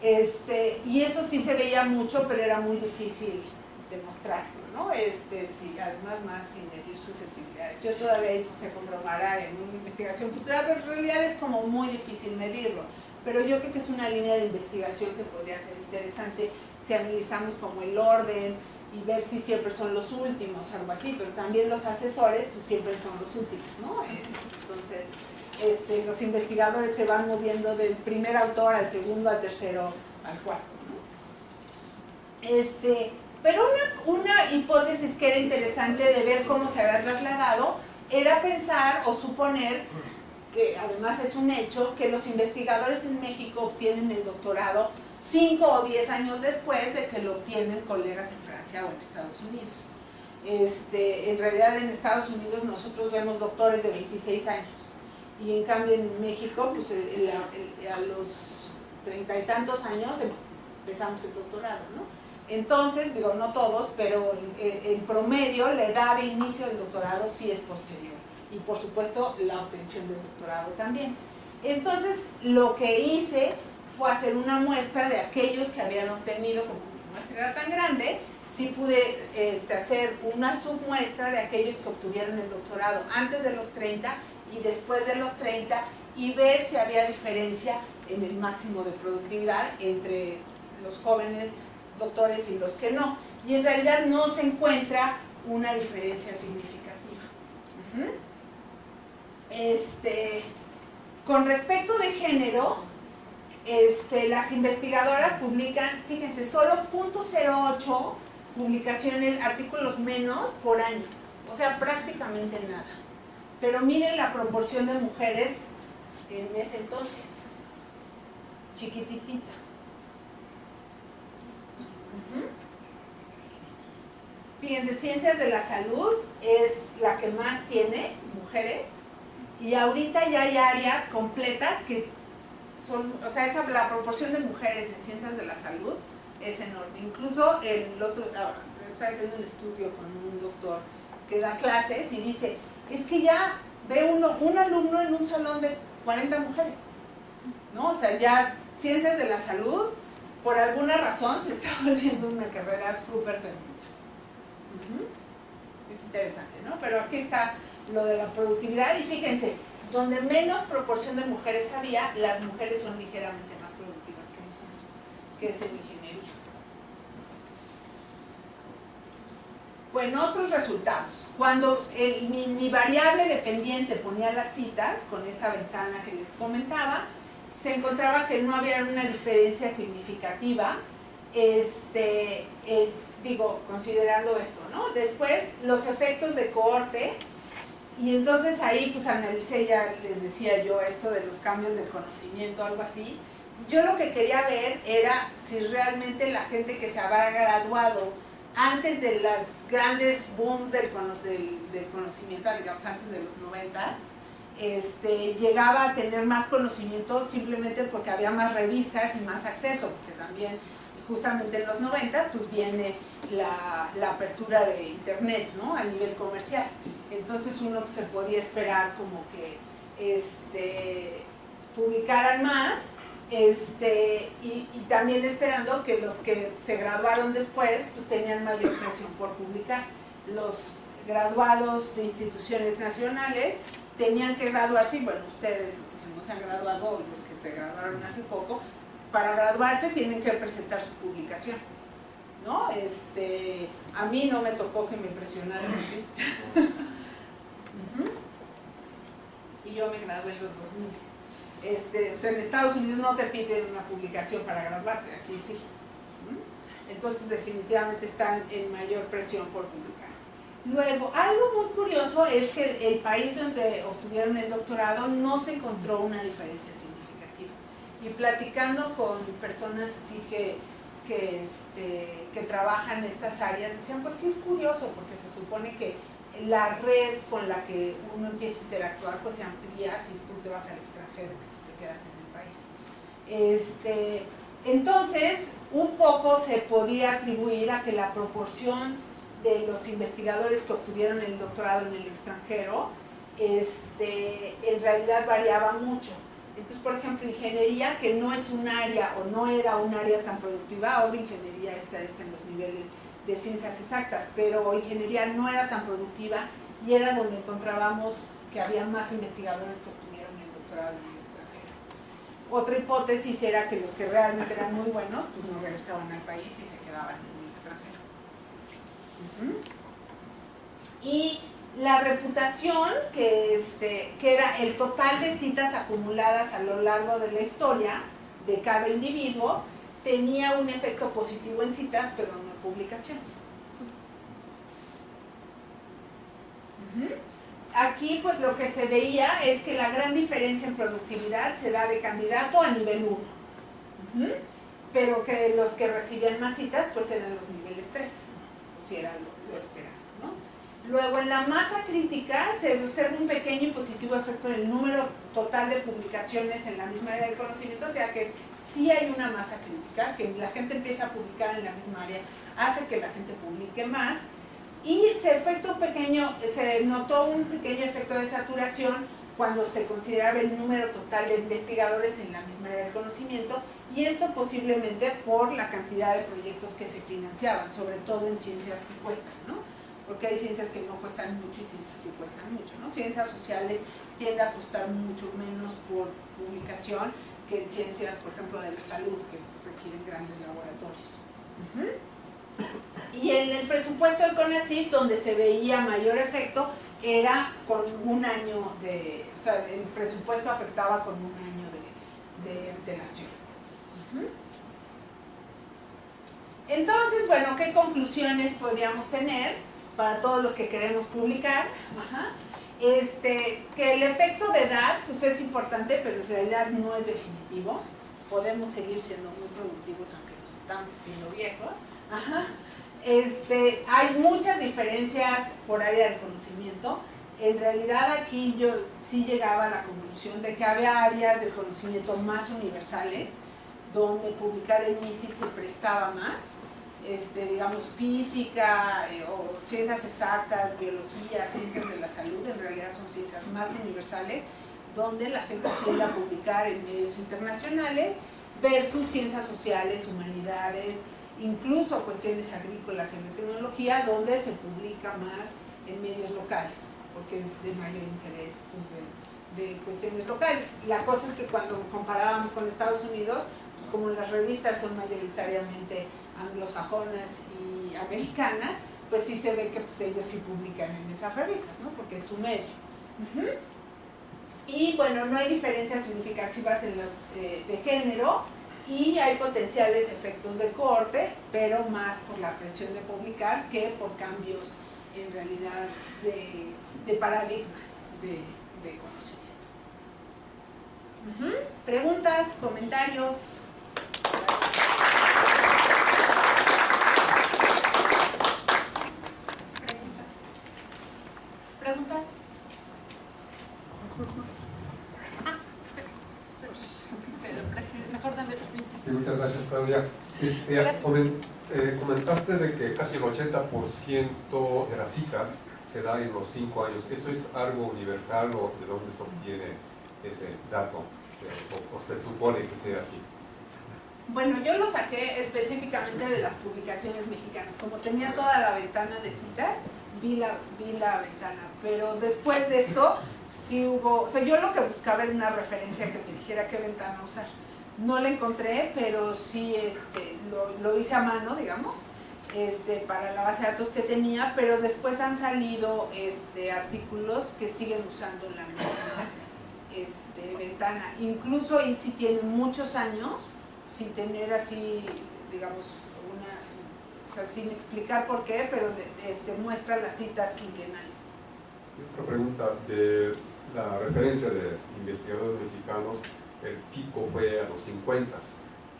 Y eso sí se veía mucho, pero era muy difícil demostrarlo, ¿no? Sí, además más sin herir susceptibilidades. Yo todavía se comprobará en una investigación futura, pero en realidad es como muy difícil medirlo. Pero yo creo que es una línea de investigación que podría ser interesante si analizamos como el orden y ver si siempre son los últimos, algo así, pero también los asesores pues siempre son los últimos, ¿no? Entonces, los investigadores se van moviendo del primer autor al segundo, al tercero, al cuarto, ¿no? Pero una hipótesis que era interesante de ver cómo se había trasladado era pensar o suponer, que además es un hecho, que los investigadores en México obtienen el doctorado 5 o 10 años después de que lo obtienen colegas en Francia o en Estados Unidos. En realidad en Estados Unidos nosotros vemos doctores de 26 años y en cambio en México pues a los 30 y tantos años empezamos el doctorado, ¿no? Entonces, digo, no todos, pero en promedio la edad de inicio del doctorado sí es posterior y por supuesto la obtención del doctorado también. Entonces lo que hice fue hacer una muestra de aquellos que habían obtenido, como mi muestra era tan grande, sí pude hacer una submuestra de aquellos que obtuvieron el doctorado antes de los 30 y después de los 30 y ver si había diferencia en el máximo de productividad entre los jóvenes doctores y los que no. Y en realidad no se encuentra una diferencia significativa. Con respecto de género, las investigadoras publican, fíjense, solo 0.08 publicaciones, artículos menos por año, o sea, prácticamente nada. Pero miren la proporción de mujeres en ese entonces, chiquititita. Fíjense, ciencias de la salud es la que más tiene mujeres y ahorita ya hay áreas completas que son, o sea, la proporción de mujeres en ciencias de la salud es enorme. Incluso estoy haciendo un estudio con un doctor que da clases y dice, es que ya ve un alumno en un salón de 40 mujeres, ¿no? O sea, ya ciencias de la salud, por alguna razón, se está volviendo una carrera súper feminista. Es interesante, ¿no? Pero aquí está lo de la productividad y fíjense, donde menos proporción de mujeres había, las mujeres son ligeramente más productivas que nosotros, que es en ingeniería. Bueno, otros resultados. Cuando mi variable dependiente ponía las citas, con esta ventana que les comentaba, se encontraba que no había una diferencia significativa, considerando esto, ¿no? Después, los efectos de cohorte, y entonces ahí pues analicé, ya les decía yo, esto de los cambios del conocimiento, algo así. Yo lo que quería ver era si realmente la gente que se había graduado antes de las grandes booms del conocimiento, digamos antes de los 90s, llegaba a tener más conocimiento simplemente porque había más revistas y más acceso, porque también justamente en los 90 pues viene la apertura de internet, ¿no? A nivel comercial. Entonces uno se podía esperar como que publicaran más, y también esperando que los que se graduaron después pues tenían mayor presión por publicar. Los graduados de instituciones nacionales tenían que graduarse, bueno, ustedes, los que no se han graduado, los que se graduaron hace poco, para graduarse tienen que presentar su publicación, ¿no? A mí no me tocó que me presionaran así. Y yo me gradué en los 2000. O sea, en Estados Unidos no te piden una publicación para graduarte, aquí sí. Entonces definitivamente están en mayor presión por publicar. Luego, algo muy curioso es que el país donde obtuvieron el doctorado no se encontró una diferencia significativa. Y platicando con personas así que trabajan en estas áreas, decían, pues sí es curioso, porque se supone que la red con la que uno empieza a interactuar pues se amplía si tú te vas al extranjero que si te quedas en el país. Entonces, un poco se podía atribuir a que la proporción de los investigadores que obtuvieron el doctorado en el extranjero en realidad variaba mucho. Entonces, por ejemplo, ingeniería, que no es un área o no era un área tan productiva, ahora ingeniería está en los niveles de ciencias exactas, pero ingeniería no era tan productiva y era donde encontrábamos que había más investigadores que obtuvieron el doctorado en el extranjero. Otra hipótesis era que los que realmente eran muy buenos pues no regresaban al país y se quedaban en el extranjero. Y la reputación, que era el total de citas acumuladas a lo largo de la historia de cada individuo, tenía un efecto positivo en citas, pero no en publicaciones. Aquí pues lo que se veía es que la gran diferencia en productividad se da de candidato a nivel 1, pero que los que recibían más citas pues eran los niveles 3, o si era lo esperado, ¿no? Luego en la masa crítica se observa un pequeño y positivo efecto en el número total de publicaciones en la misma área del conocimiento, o sea que sí hay una masa crítica, que la gente empieza a publicar en la misma área, hace que la gente publique más, y se notó un pequeño efecto de saturación cuando se consideraba el número total de investigadores en la misma área del conocimiento, y esto posiblemente por la cantidad de proyectos que se financiaban, sobre todo en ciencias que cuestan, ¿no? Porque hay ciencias que no cuestan mucho y ciencias que cuestan mucho, ¿no? Ciencias sociales tiende a costar mucho menos por publicación que en ciencias, por ejemplo, de la salud, que requieren grandes laboratorios. Y en el presupuesto de CONACYT, donde se veía mayor efecto, era con un año de, o sea, el presupuesto afectaba con un año de antelación. Entonces, bueno, ¿qué conclusiones podríamos tener para todos los que queremos publicar? Que el efecto de edad pues es importante, pero en realidad no es definitivo. Podemos seguir siendo muy productivos aunque nos estamos haciendo viejos. Hay muchas diferencias por área del conocimiento. En realidad aquí yo sí llegaba a la conclusión de que había áreas del conocimiento más universales donde publicar en ICI se prestaba más, digamos física o ciencias exactas, biología, ciencias de la salud, en realidad son ciencias más universales donde la gente tiende a publicar en medios internacionales versus ciencias sociales, humanidades, incluso cuestiones agrícolas en tecnología, donde se publica más en medios locales, porque es de mayor interés pues, de cuestiones locales. La cosa es que cuando comparábamos con Estados Unidos, pues como las revistas son mayoritariamente anglosajonas y americanas, pues sí se ve que pues, ellos sí publican en esas revistas, ¿no? Porque es su medio. Y bueno, no hay diferencias significativas en los de género, y hay potenciales efectos de corte, pero más por la presión de publicar que por cambios en realidad de paradigmas de conocimiento. ¿Preguntas? ¿Comentarios? ¿Preguntas? Mejor dame. Sí, muchas gracias, Claudia. Comentaste de que casi el 80% de las citas se da en los 5 años. ¿Eso es algo universal o de dónde se obtiene ese dato? ¿O se supone que sea así? Bueno, yo lo saqué específicamente de las publicaciones mexicanas. Como tenía toda la ventana de citas, vi la ventana. Pero después de esto, sí hubo... O sea, yo lo que buscaba era una referencia que me dijera qué ventana usar. No la encontré, pero sí lo hice a mano, digamos, para la base de datos que tenía, pero después han salido artículos que siguen usando la misma ventana. Incluso si tienen muchos años, sin tener así, digamos, o sea, sin explicar por qué, pero muestra las citas quinquenales. Otra pregunta, de la referencia de investigadores mexicanos, el pico fue a los 50,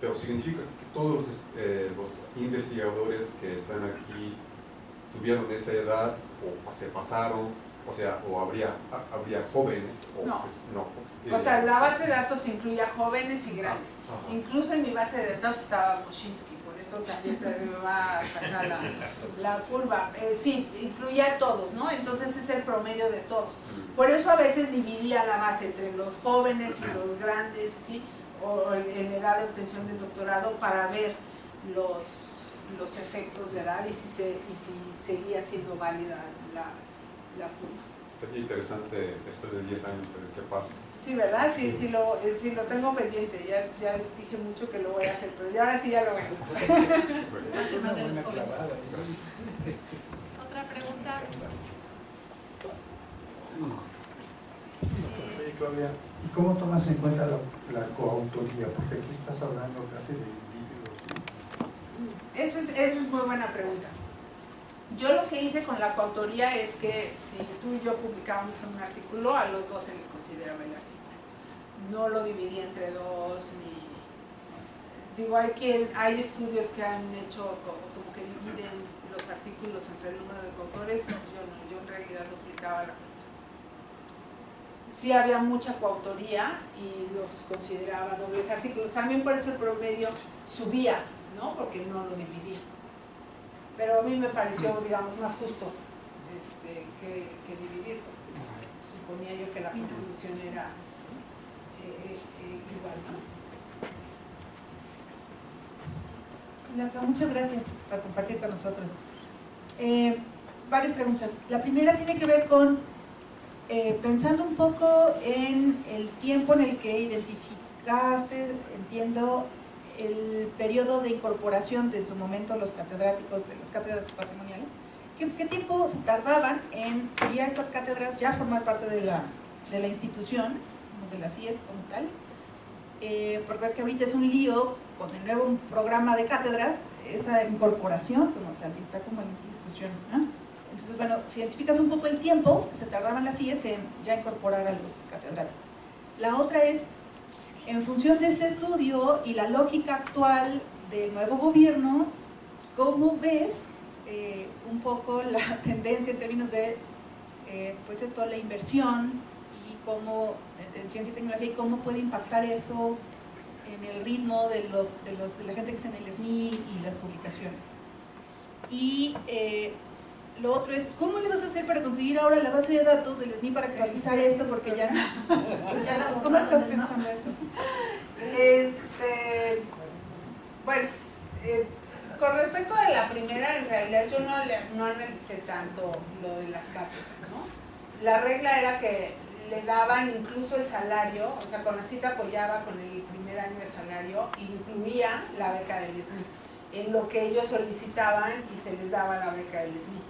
pero significa que todos los investigadores que están aquí tuvieron esa edad o se pasaron, o sea, o habría jóvenes o no. O sea, la base de datos incluía jóvenes y grandes. Incluso en mi base de datos estaba Moshinsky, por eso también me va a sacar la curva. Sí, incluía a todos, ¿no? Entonces es el promedio de todos. Por eso a veces dividía la base entre los jóvenes y los grandes, ¿sí? O en edad de obtención del doctorado para ver los efectos de edad y si seguía siendo válida la curva. Sería interesante después de 10 años ver qué pasa. Sí, ¿verdad? Sí lo tengo pendiente. Ya dije mucho que lo voy a hacer, pero ahora sí ya lo voy a hacer. Es una buena clavada. ¿Otra pregunta? Oye, Claudia, ¿y cómo tomas en cuenta la coautoría? Porque aquí estás hablando casi de libros. Esa es muy buena pregunta. Yo lo que hice con la coautoría es que si tú y yo publicábamos un artículo, a los dos se les consideraba el artículo. No lo dividí entre dos, digo, hay estudios que han hecho como que dividen los artículos entre el número de coautores. Yo en realidad duplicaba la cuenta. Sí había mucha coautoría y los consideraba dobles artículos. También por eso el promedio subía, ¿no? Porque no lo dividía. Pero a mí me pareció, digamos, más justo que dividir. Suponía yo que la la contribución era igual, ¿no? Blanca, muchas gracias por compartir con nosotros. Varias preguntas. La primera tiene que ver con, pensando un poco en el tiempo en el que identificaste, entiendo, el periodo de incorporación de en su momento los catedráticos de las cátedras patrimoniales. ¿Qué tiempo se tardaban en ya estas cátedras ya formar parte de la institución, de la CIES como tal? Porque es que ahorita es un lío con el nuevo programa de cátedras, esa incorporación como tal, y está como en discusión, ¿no? Entonces, bueno, si identificas un poco el tiempo que se tardaban las CIES en ya incorporar a los catedráticos. La otra es, en función de este estudio y la lógica actual del nuevo gobierno, ¿cómo ves un poco la tendencia en términos de, pues esto, la inversión y cómo, en ciencia y tecnología, y cómo puede impactar eso en el ritmo de la gente que está en el SNI y las publicaciones? Y lo otro es, ¿cómo le vas a hacer para conseguir ahora la base de datos del SNI para actualizar esto? Porque ya no. ¿Cómo estás pensando eso? Bueno, con respecto a la primera, en realidad yo no analicé tanto lo de las cátedras, ¿no? La regla era que le daban incluso el salario, o sea, CONACYT apoyaba con el primer año de salario, incluía la beca del SNI, en lo que ellos solicitaban y se les daba la beca del SNI.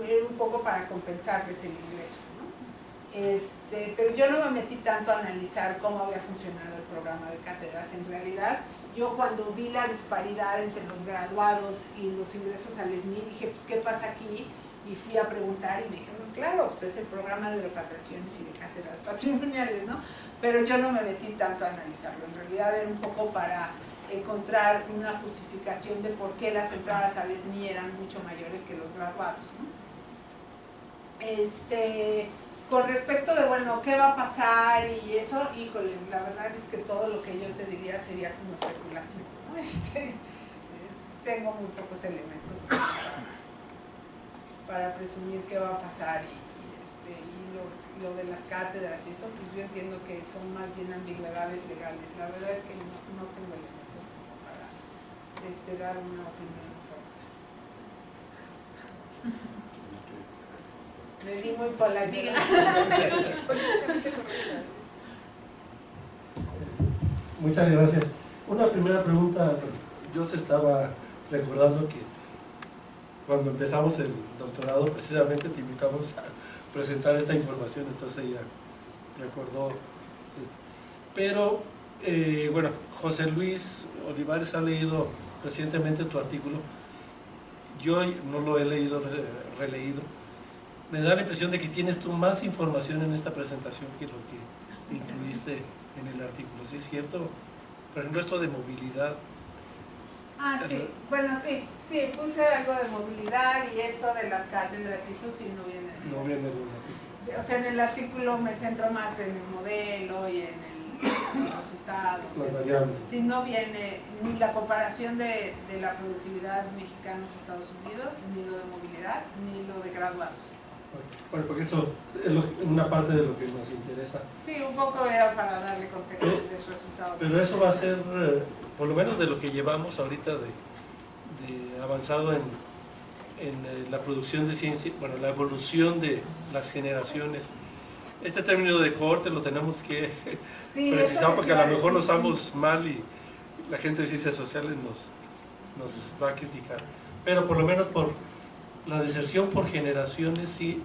Era un poco para compensarles el ingreso, ¿no? Pero yo no me metí tanto a analizar cómo había funcionado el programa de cátedras. En realidad, yo cuando vi la disparidad entre los graduados y los ingresos al SNI, dije, pues, ¿qué pasa aquí? Y fui a preguntar y me dijeron, claro, pues es el programa de repatriaciones y de cátedras patrimoniales, ¿no? Pero yo no me metí tanto a analizarlo. En realidad era un poco para encontrar una justificación de por qué las entradas al SNI eran mucho mayores que los graduados, ¿no? Con respecto de, bueno, ¿qué va a pasar? Y eso, híjole, la verdad es que todo lo que yo te diría sería como especulativo, ¿no? Tengo muy pocos elementos para presumir qué va a pasar y lo de las cátedras y eso, pues yo entiendo que son más bien ambigüedades legales. La verdad es que no tengo elementos como para dar una opinión fuerte. Me di muy polite. Muchas gracias. Una primera pregunta, yo se estaba recordando que cuando empezamos el doctorado precisamente te invitamos a presentar esta información, entonces ella recordó. Pero, bueno, José Luis Olivares ha leído recientemente tu artículo, yo no lo he leído, releído. Me da la impresión de que tienes tú más información en esta presentación que lo que incluiste en el artículo, ¿sí es cierto? Por ejemplo, esto de movilidad. Ah, sí, bueno, sí, puse algo de movilidad y esto de las cátedras, y eso sí no viene. No viene en el artículo. O sea, en el artículo me centro más en el modelo y en los resultados. Las variables. Si no viene ni la comparación de la productividad mexicanos-Estados Unidos, ni lo de movilidad, ni lo de graduados. Bueno, porque eso es una parte de lo que nos interesa. Sí, un poco era para darle contexto de los resultados. Pero eso va a ser, por lo menos de lo que llevamos ahorita de avanzado en la producción de ciencia, bueno, la evolución de las generaciones. Este término de cohorte lo tenemos que precisar porque a lo mejor lo usamos mal y la gente de ciencias sociales nos va a criticar. Pero por lo menos por la deserción por generaciones, sí,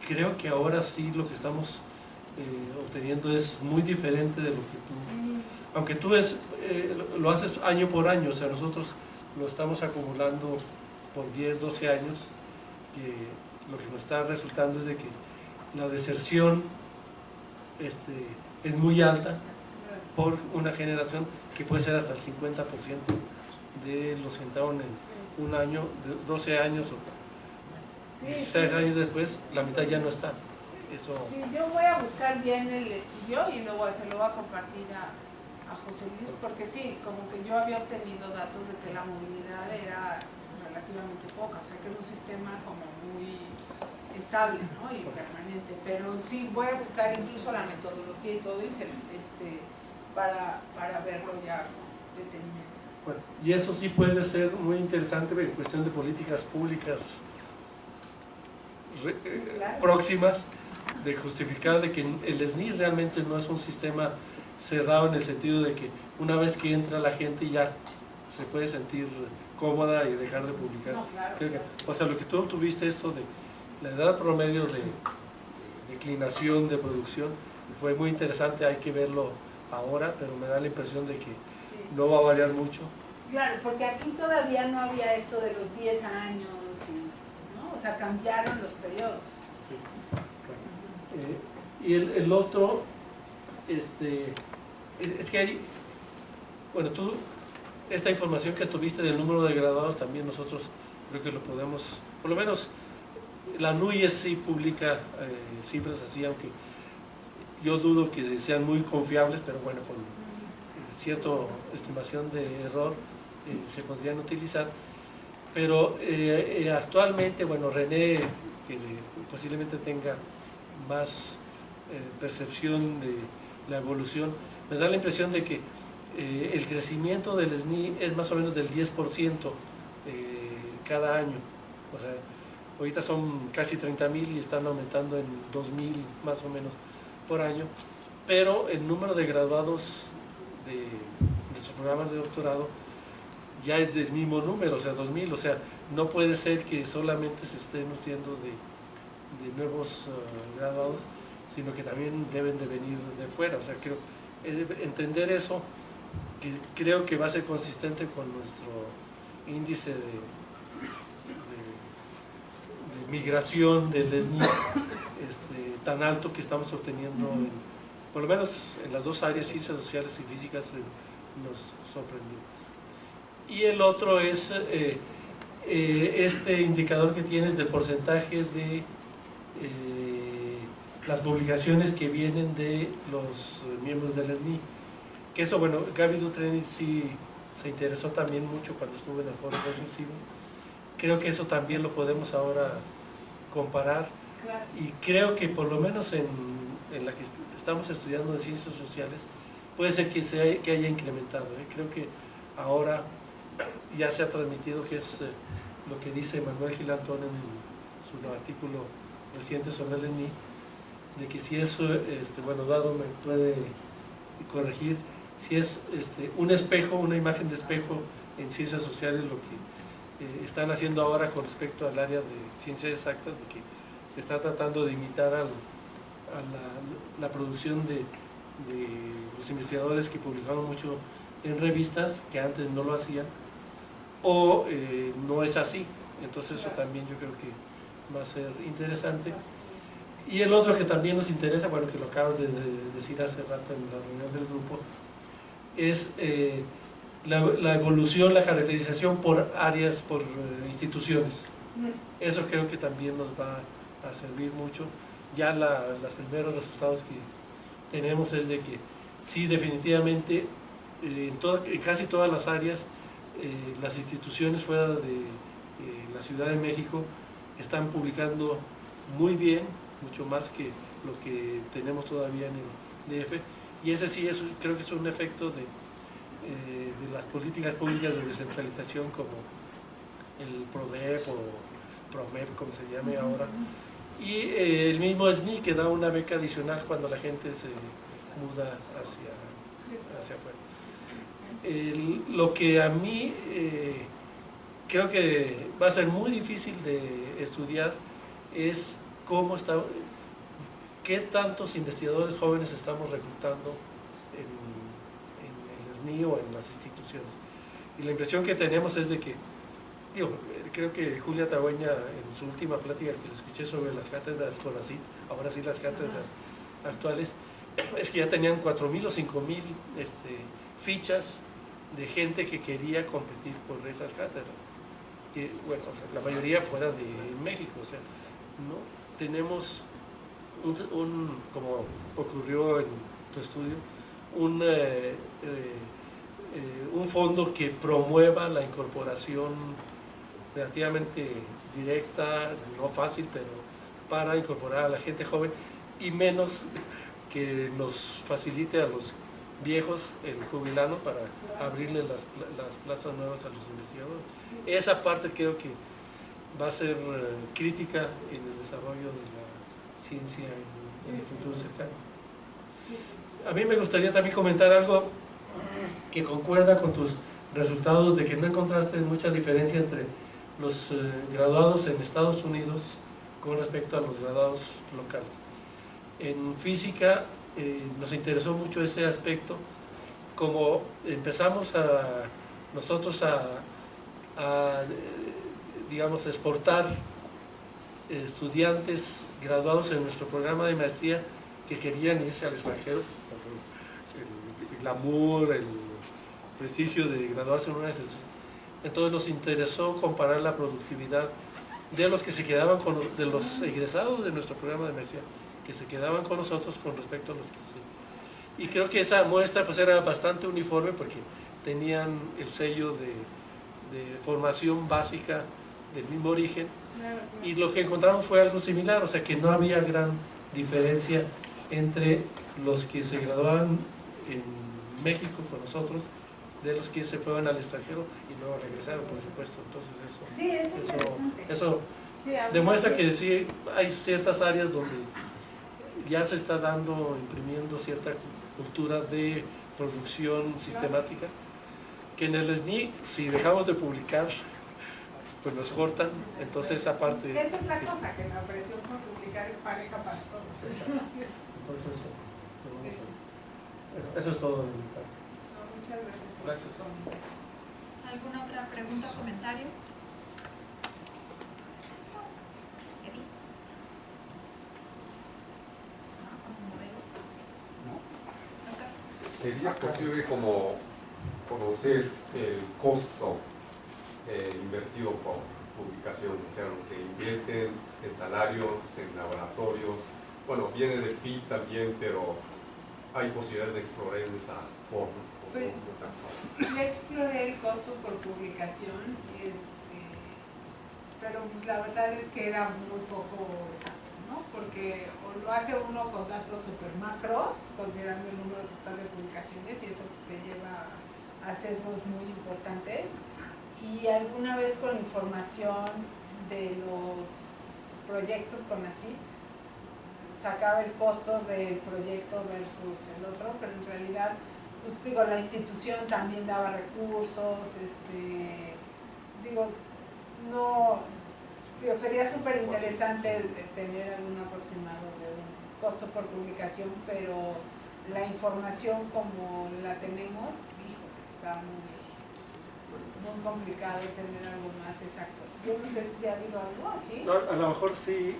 creo que ahora sí lo que estamos obteniendo es muy diferente de lo que tú... Sí. Aunque tú lo haces año por año, o sea, nosotros lo estamos acumulando por 10, 12 años, que lo que nos está resultando es de que la deserción es muy alta por una generación que puede ser hasta el 50% de los que entraron en un año, 12 años o 16 años después, la mitad ya no está. Eso... Sí, yo voy a buscar bien el estudio y luego se lo voy a compartir a José Luis, porque sí, como que yo había obtenido datos de que la movilidad era relativamente poca, o sea que es un sistema como muy estable, ¿no? Y permanente, pero sí voy a buscar incluso la metodología y todo y para verlo ya con detenimiento. Bueno, y eso sí puede ser muy interesante en cuestión de políticas públicas Claro. próximas, de justificar de que el SNI realmente no es un sistema cerrado en el sentido de que una vez que entra la gente ya se puede sentir cómoda y dejar de publicar. No, claro, Creo que, claro. o sea, lo que tú obtuviste esto de la edad promedio de declinación de producción fue muy interesante, hay que verlo ahora, pero me da la impresión de que Sí. no va a variar mucho. Claro, porque aquí todavía no había esto de los 10 años, ¿no? O sea, cambiaron los periodos. Sí. Y el otro, es que hay, bueno, tú, esta información que tuviste del número de graduados, también nosotros creo que lo podemos, por lo menos la NUYES sí publica cifras así, aunque yo dudo que sean muy confiables, pero bueno, con cierta estimación de error se podrían utilizar. Pero actualmente, bueno, René, que posiblemente tenga más percepción de la evolución, me da la impresión de que el crecimiento del SNI es más o menos del 10% cada año. O sea, ahorita son casi 30,000 y están aumentando en 2,000 más o menos por año, pero el número de graduados de nuestros programas de doctorado ya es del mismo número, o sea, 2,000, o sea, no puede ser que solamente se estén nutriendo de nuevos graduados, sino que también deben de venir de fuera, o sea, creo, entender eso, que creo que va a ser consistente con nuestro índice de migración del SNI tan alto que estamos obteniendo, por lo menos en las dos áreas, ciencias sociales y físicas, nos sorprendió. Y el otro es este indicador que tienes del porcentaje de las publicaciones que vienen de los miembros del SNI. Que eso, bueno, Gaby Dutreni sí se interesó también mucho cuando estuvo en el foro consultivo. Creo que eso también lo podemos ahora comparar. Claro. Y creo que por lo menos en la que estamos estudiando en ciencias sociales, puede ser que haya incrementado. Creo que ahora ya se ha transmitido, que es lo que dice Manuel Gilantón en su artículo reciente sobre el SNI, de que si es, bueno, Dado me puede corregir, si es un espejo, una imagen de espejo en ciencias sociales, lo que están haciendo ahora con respecto al área de ciencias exactas, de que está tratando de imitar a la producción de los investigadores que publicaban mucho en revistas, que antes no lo hacían, o no es así. Entonces eso también yo creo que va a ser interesante. Y el otro que también nos interesa, bueno, que lo acabas de decir hace rato en la reunión del grupo, es la evolución, la caracterización por áreas, por instituciones. Eso creo que también nos va a servir mucho. Ya los primeros resultados que tenemos es de que sí, definitivamente en casi todas las áreas las instituciones fuera de la Ciudad de México están publicando muy bien, mucho más que lo que tenemos todavía en el DF, y ese sí creo que es un efecto de las políticas públicas de descentralización, como el PRODEP o PROMEP, como se llame ahora, y el mismo SNI, que da una beca adicional cuando la gente se muda hacia afuera. Lo que a mí creo que va a ser muy difícil de estudiar es qué tantos investigadores jóvenes estamos reclutando en el SNI o en las instituciones. Y la impresión que tenemos es de que, creo que Julia Tagüeña, en su última plática que le escuché sobre las cátedras CONACYT, ahora sí las cátedras actuales, es que ya tenían 4,000 o 5,000 fichas de gente que quería competir por esas cátedras. Que, bueno, o sea, la mayoría fuera de México, o sea, no tenemos como ocurrió en tu estudio, un fondo que promueva la incorporación relativamente directa, no fácil, pero para incorporar a la gente joven y menos que nos facilite a los viejos, el jubilado, para abrirle las plazas nuevas a los investigadores. Esa parte creo que va a ser crítica en el desarrollo de la ciencia en el futuro cercano. A mí me gustaría también comentar algo que concuerda con tus resultados, de que no encontraste mucha diferencia entre los graduados en Estados Unidos con respecto a los graduados locales. En física nos interesó mucho ese aspecto, como empezamos nosotros a digamos, exportar estudiantes graduados en nuestro programa de maestría que querían irse al extranjero, el glamour, el prestigio de graduarse en una institución. Entonces nos interesó comparar la productividad de los que se quedaban de los egresados de nuestro programa de maestría, que se quedaban con nosotros con respecto a los que sí. Y creo que esa muestra pues era bastante uniforme porque tenían el sello de formación básica del mismo origen, y lo que encontramos fue algo similar, o sea que no había gran diferencia entre los que se graduaban en México con nosotros de los que se fueron al extranjero y luego regresaron, por supuesto. Entonces eso demuestra que sí hay ciertas áreas donde ya se está imprimiendo cierta cultura de producción sistemática, que en el SNI, si dejamos de publicar, pues nos cortan. Entonces esa parte... Esa es la cosa, que la presión por publicar es pareja para todos. Entonces eso es todo de mi parte. Muchas gracias. Gracias. ¿Alguna otra pregunta o comentario? Edith. ¿Sería posible como conocer el costo invertido por publicación? O sea, lo que invierten en salarios, en laboratorios. Bueno, viene del PIB también, pero hay posibilidades de explorar en esa forma. Pues yo exploré el costo por publicación, pero la verdad es que era muy poco exacto, ¿no? Porque o lo hace uno con datos super macros, considerando el número total de publicaciones, y eso te lleva a sesgos muy importantes, y alguna vez con información de los proyectos con CONACYT sacaba el costo del proyecto versus el otro, pero en realidad, pues digo, la institución también daba recursos, sería súper interesante tener algún aproximado de un costo por publicación, pero la información como la tenemos, está muy complicado tener algo más exacto. Yo no sé si ha habido algo aquí. No, a lo mejor sí.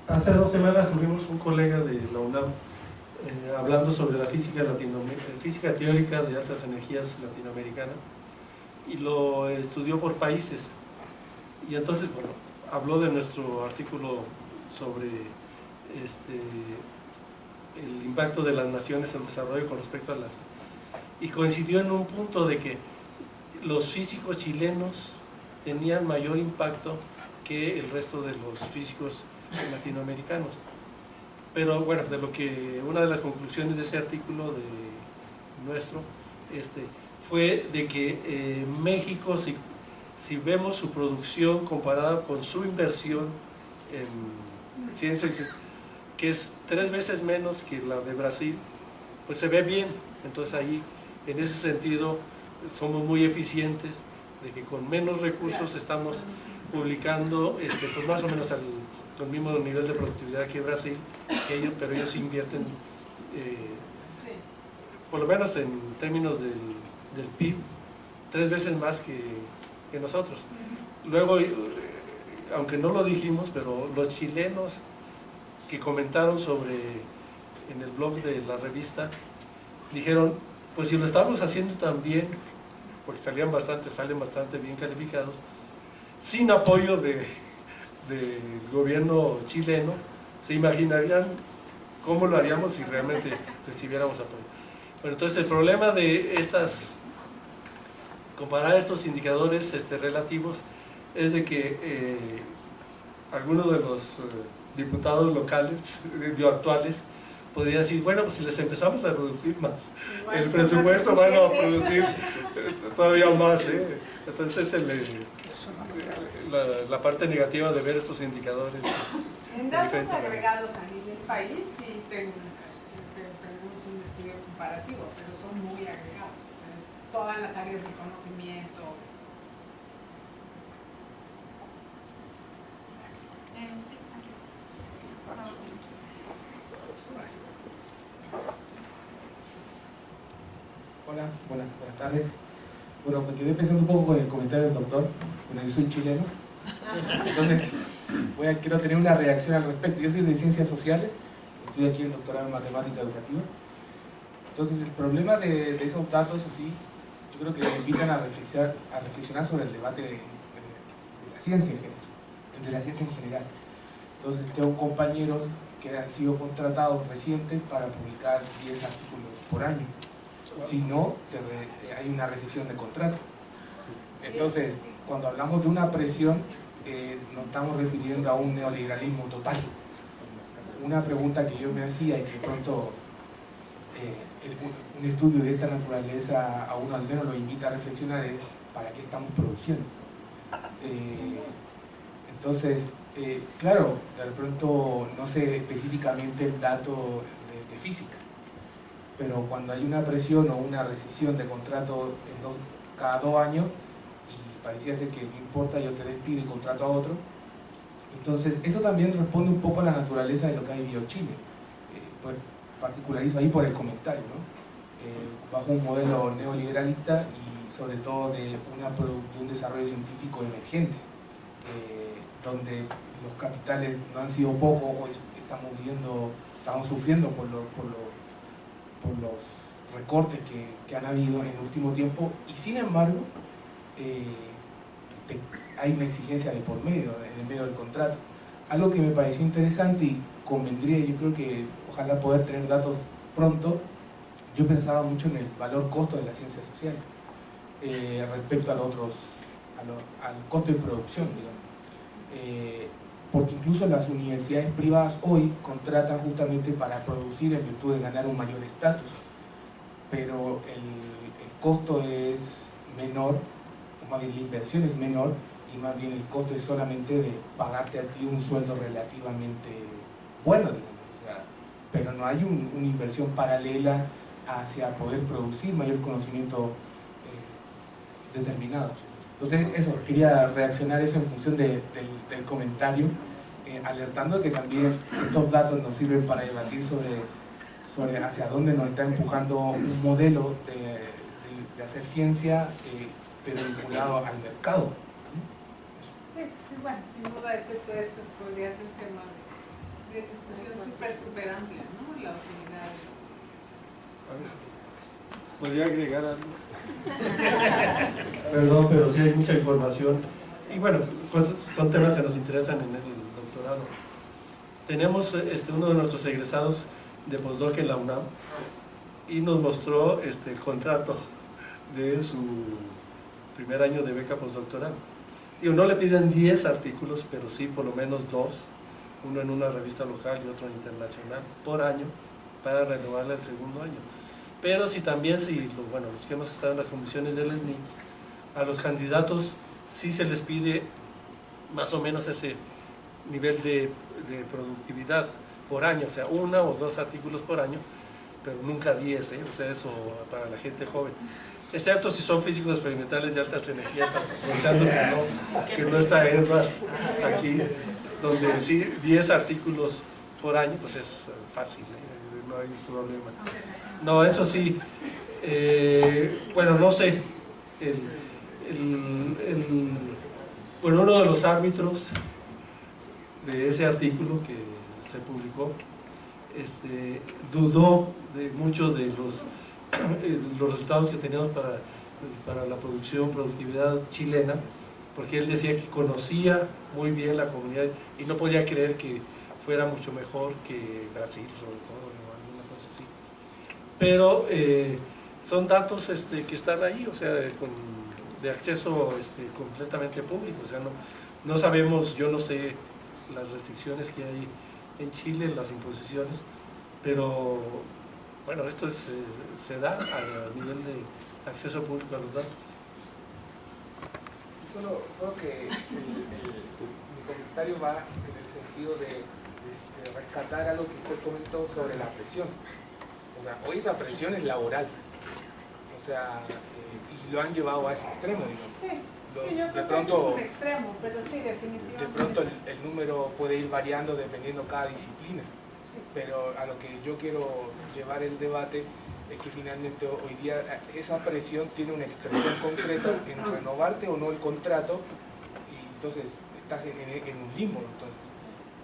Hace 2 semanas tuvimos un colega de la UNAM hablando sobre la física teórica de altas energías latinoamericana, y lo estudió por países, y entonces bueno, habló de nuestro artículo sobre el impacto de las naciones en desarrollo con respecto a y coincidió en un punto de que los físicos chilenos tenían mayor impacto que el resto de los físicos latinoamericanos. Pero bueno, una de las conclusiones de ese artículo nuestro fue de que México, si vemos su producción comparada con su inversión en ciencia, que es 3 veces menos que la de Brasil, pues se ve bien. Entonces ahí, en ese sentido, somos muy eficientes, de que con menos recursos estamos publicando pues más o menos al mismo nivel de productividad que Brasil, pero ellos invierten, por lo menos en términos del PIB, 3 veces más que nosotros. Luego, aunque no lo dijimos, pero los chilenos que comentaron en el blog de la revista, dijeron, pues si lo estamos haciendo tan bien, porque salen bastante bien calificados, sin apoyo del gobierno chileno, se imaginarían cómo lo haríamos si realmente recibiéramos apoyo. Bueno, entonces el problema de comparar estos indicadores relativos es de que algunos de los diputados locales, actuales, podría decir, bueno, pues si les empezamos a reducir más Igual el son más presupuesto, van a exigentes. producir todavía más. Entonces la parte negativa de ver estos indicadores. En datos Diferente. agregados a nivel país, sí tenemos un estudio comparativo, pero son muy agregados. O sea, es todas las áreas de conocimiento. Hola, buenas tardes. Bueno, me quedé pensando un poco con el comentario del doctor. Bueno, yo soy chileno, entonces quiero tener una reacción al respecto. Yo soy de Ciencias Sociales, estudio aquí el doctorado en Matemática Educativa. Entonces, el problema de esos datos así, yo creo que nos invitan a reflexionar sobre el debate de la ciencia en general. Entonces, tengo compañeros que han sido contratados recientes para publicar 10 artículos por año. Si no, hay una rescisión de contrato. Entonces, cuando hablamos de una presión, nos estamos refiriendo a un neoliberalismo total. Una pregunta que yo me hacía y que pronto un estudio de esta naturaleza a uno al menos lo invita a reflexionar es ¿para qué estamos produciendo? Entonces, claro, de pronto no sé específicamente el dato de física, pero cuando hay una presión o una rescisión de contrato cada 2 años y parecía ser que no importa, yo te despido y contrato a otro, entonces eso también responde un poco a la naturaleza de lo que ha vivido Chile. Pues particularizo ahí por el comentario, ¿no? Bajo un modelo neoliberalista y sobre todo de un desarrollo científico emergente, donde los capitales no han sido pocos, hoy estamos sufriendo por los recortes que han habido en el último tiempo, y sin embargo hay una exigencia de por medio, en el medio del contrato. Algo que me pareció interesante y convendría, yo creo que ojalá poder tener datos pronto. Yo pensaba mucho en el valor costo de las ciencias sociales respecto al costo de producción, digamos. Porque incluso las universidades privadas hoy contratan justamente para producir en virtud de ganar un mayor estatus, pero el costo es menor, o más bien la inversión es menor, y más bien el costo es solamente de pagarte a ti un sueldo relativamente bueno, digamos. O sea, pero no hay una inversión paralela hacia poder producir mayor conocimiento determinado. Entonces, eso, quería reaccionar eso en función del comentario, alertando que también estos datos nos sirven para debatir sobre hacia dónde nos está empujando un modelo de hacer ciencia, pero vinculado al mercado. Sí, bueno, sin duda eso podría ser tema de discusión súper amplia, ¿no? La utilidad. ¿Podría agregar algo? Perdón, pero sí hay mucha información. Y bueno, pues son temas que nos interesan en el doctorado. Tenemos uno de nuestros egresados de postdoc en la UNAM y nos mostró el contrato de su primer año de beca postdoctoral. Digo, no le piden 10 artículos, pero sí por lo menos 2, uno en una revista local y otro internacional, por año, para renovarle el segundo año. Pero los que hemos estado en las comisiones del SNI, a los candidatos sí se les pide más o menos ese nivel de productividad por año, o sea, 1 o 2 artículos por año, pero nunca 10, o sea, eso para la gente joven. Excepto si son físicos experimentales de altas energías, aprovechando que no está Edward aquí, donde sí 10 artículos por año, pues es fácil, no hay problema. No, eso sí, bueno, no sé, bueno, uno de los árbitros de ese artículo que se publicó, dudó de muchos de los resultados que teníamos para la productividad chilena, porque él decía que conocía muy bien la comunidad y no podía creer que fuera mucho mejor que Brasil, sobre todo, o alguna cosa así. Pero son datos que están ahí, o sea, de acceso completamente público. O sea, no sabemos, yo no sé las restricciones que hay en Chile, las imposiciones, pero bueno, esto se da a nivel de acceso público a los datos. Bueno, creo que mi comentario va en el sentido de rescatar algo que usted comentó sobre la presión. O sea, hoy esa presión es laboral. O sea, y lo han llevado a ese extremo, digamos. Sí, Lo- sí, yo de creo pronto- que ese es un extremo, pero sí, definitivamente. De pronto el número puede ir variando dependiendo cada disciplina, pero a lo que yo quiero llevar el debate es que finalmente hoy día esa presión tiene una expresión concreta en renovarte o no el contrato, y entonces estás en un limbo. Entonces,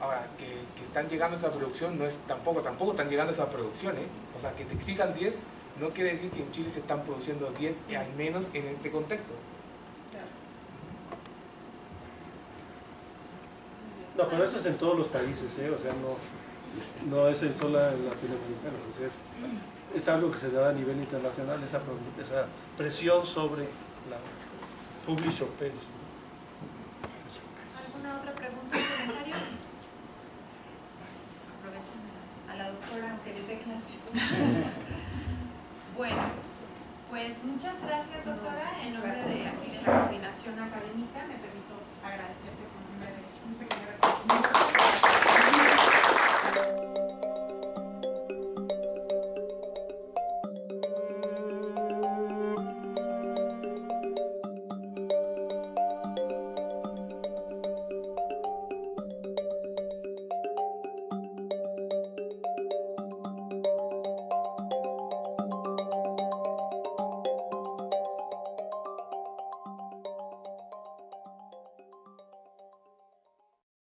ahora, que están llegando a esa producción, no es tampoco están llegando a esa producción, ¿eh? O sea, que te exijan 10 no quiere decir que en Chile se están produciendo 10, y al menos en este contexto. No, pero eso es en todos los países, o sea, no es en sola en latinoamericana, o sea, es algo que se da a nivel internacional, esa presión sobre la publish or perish.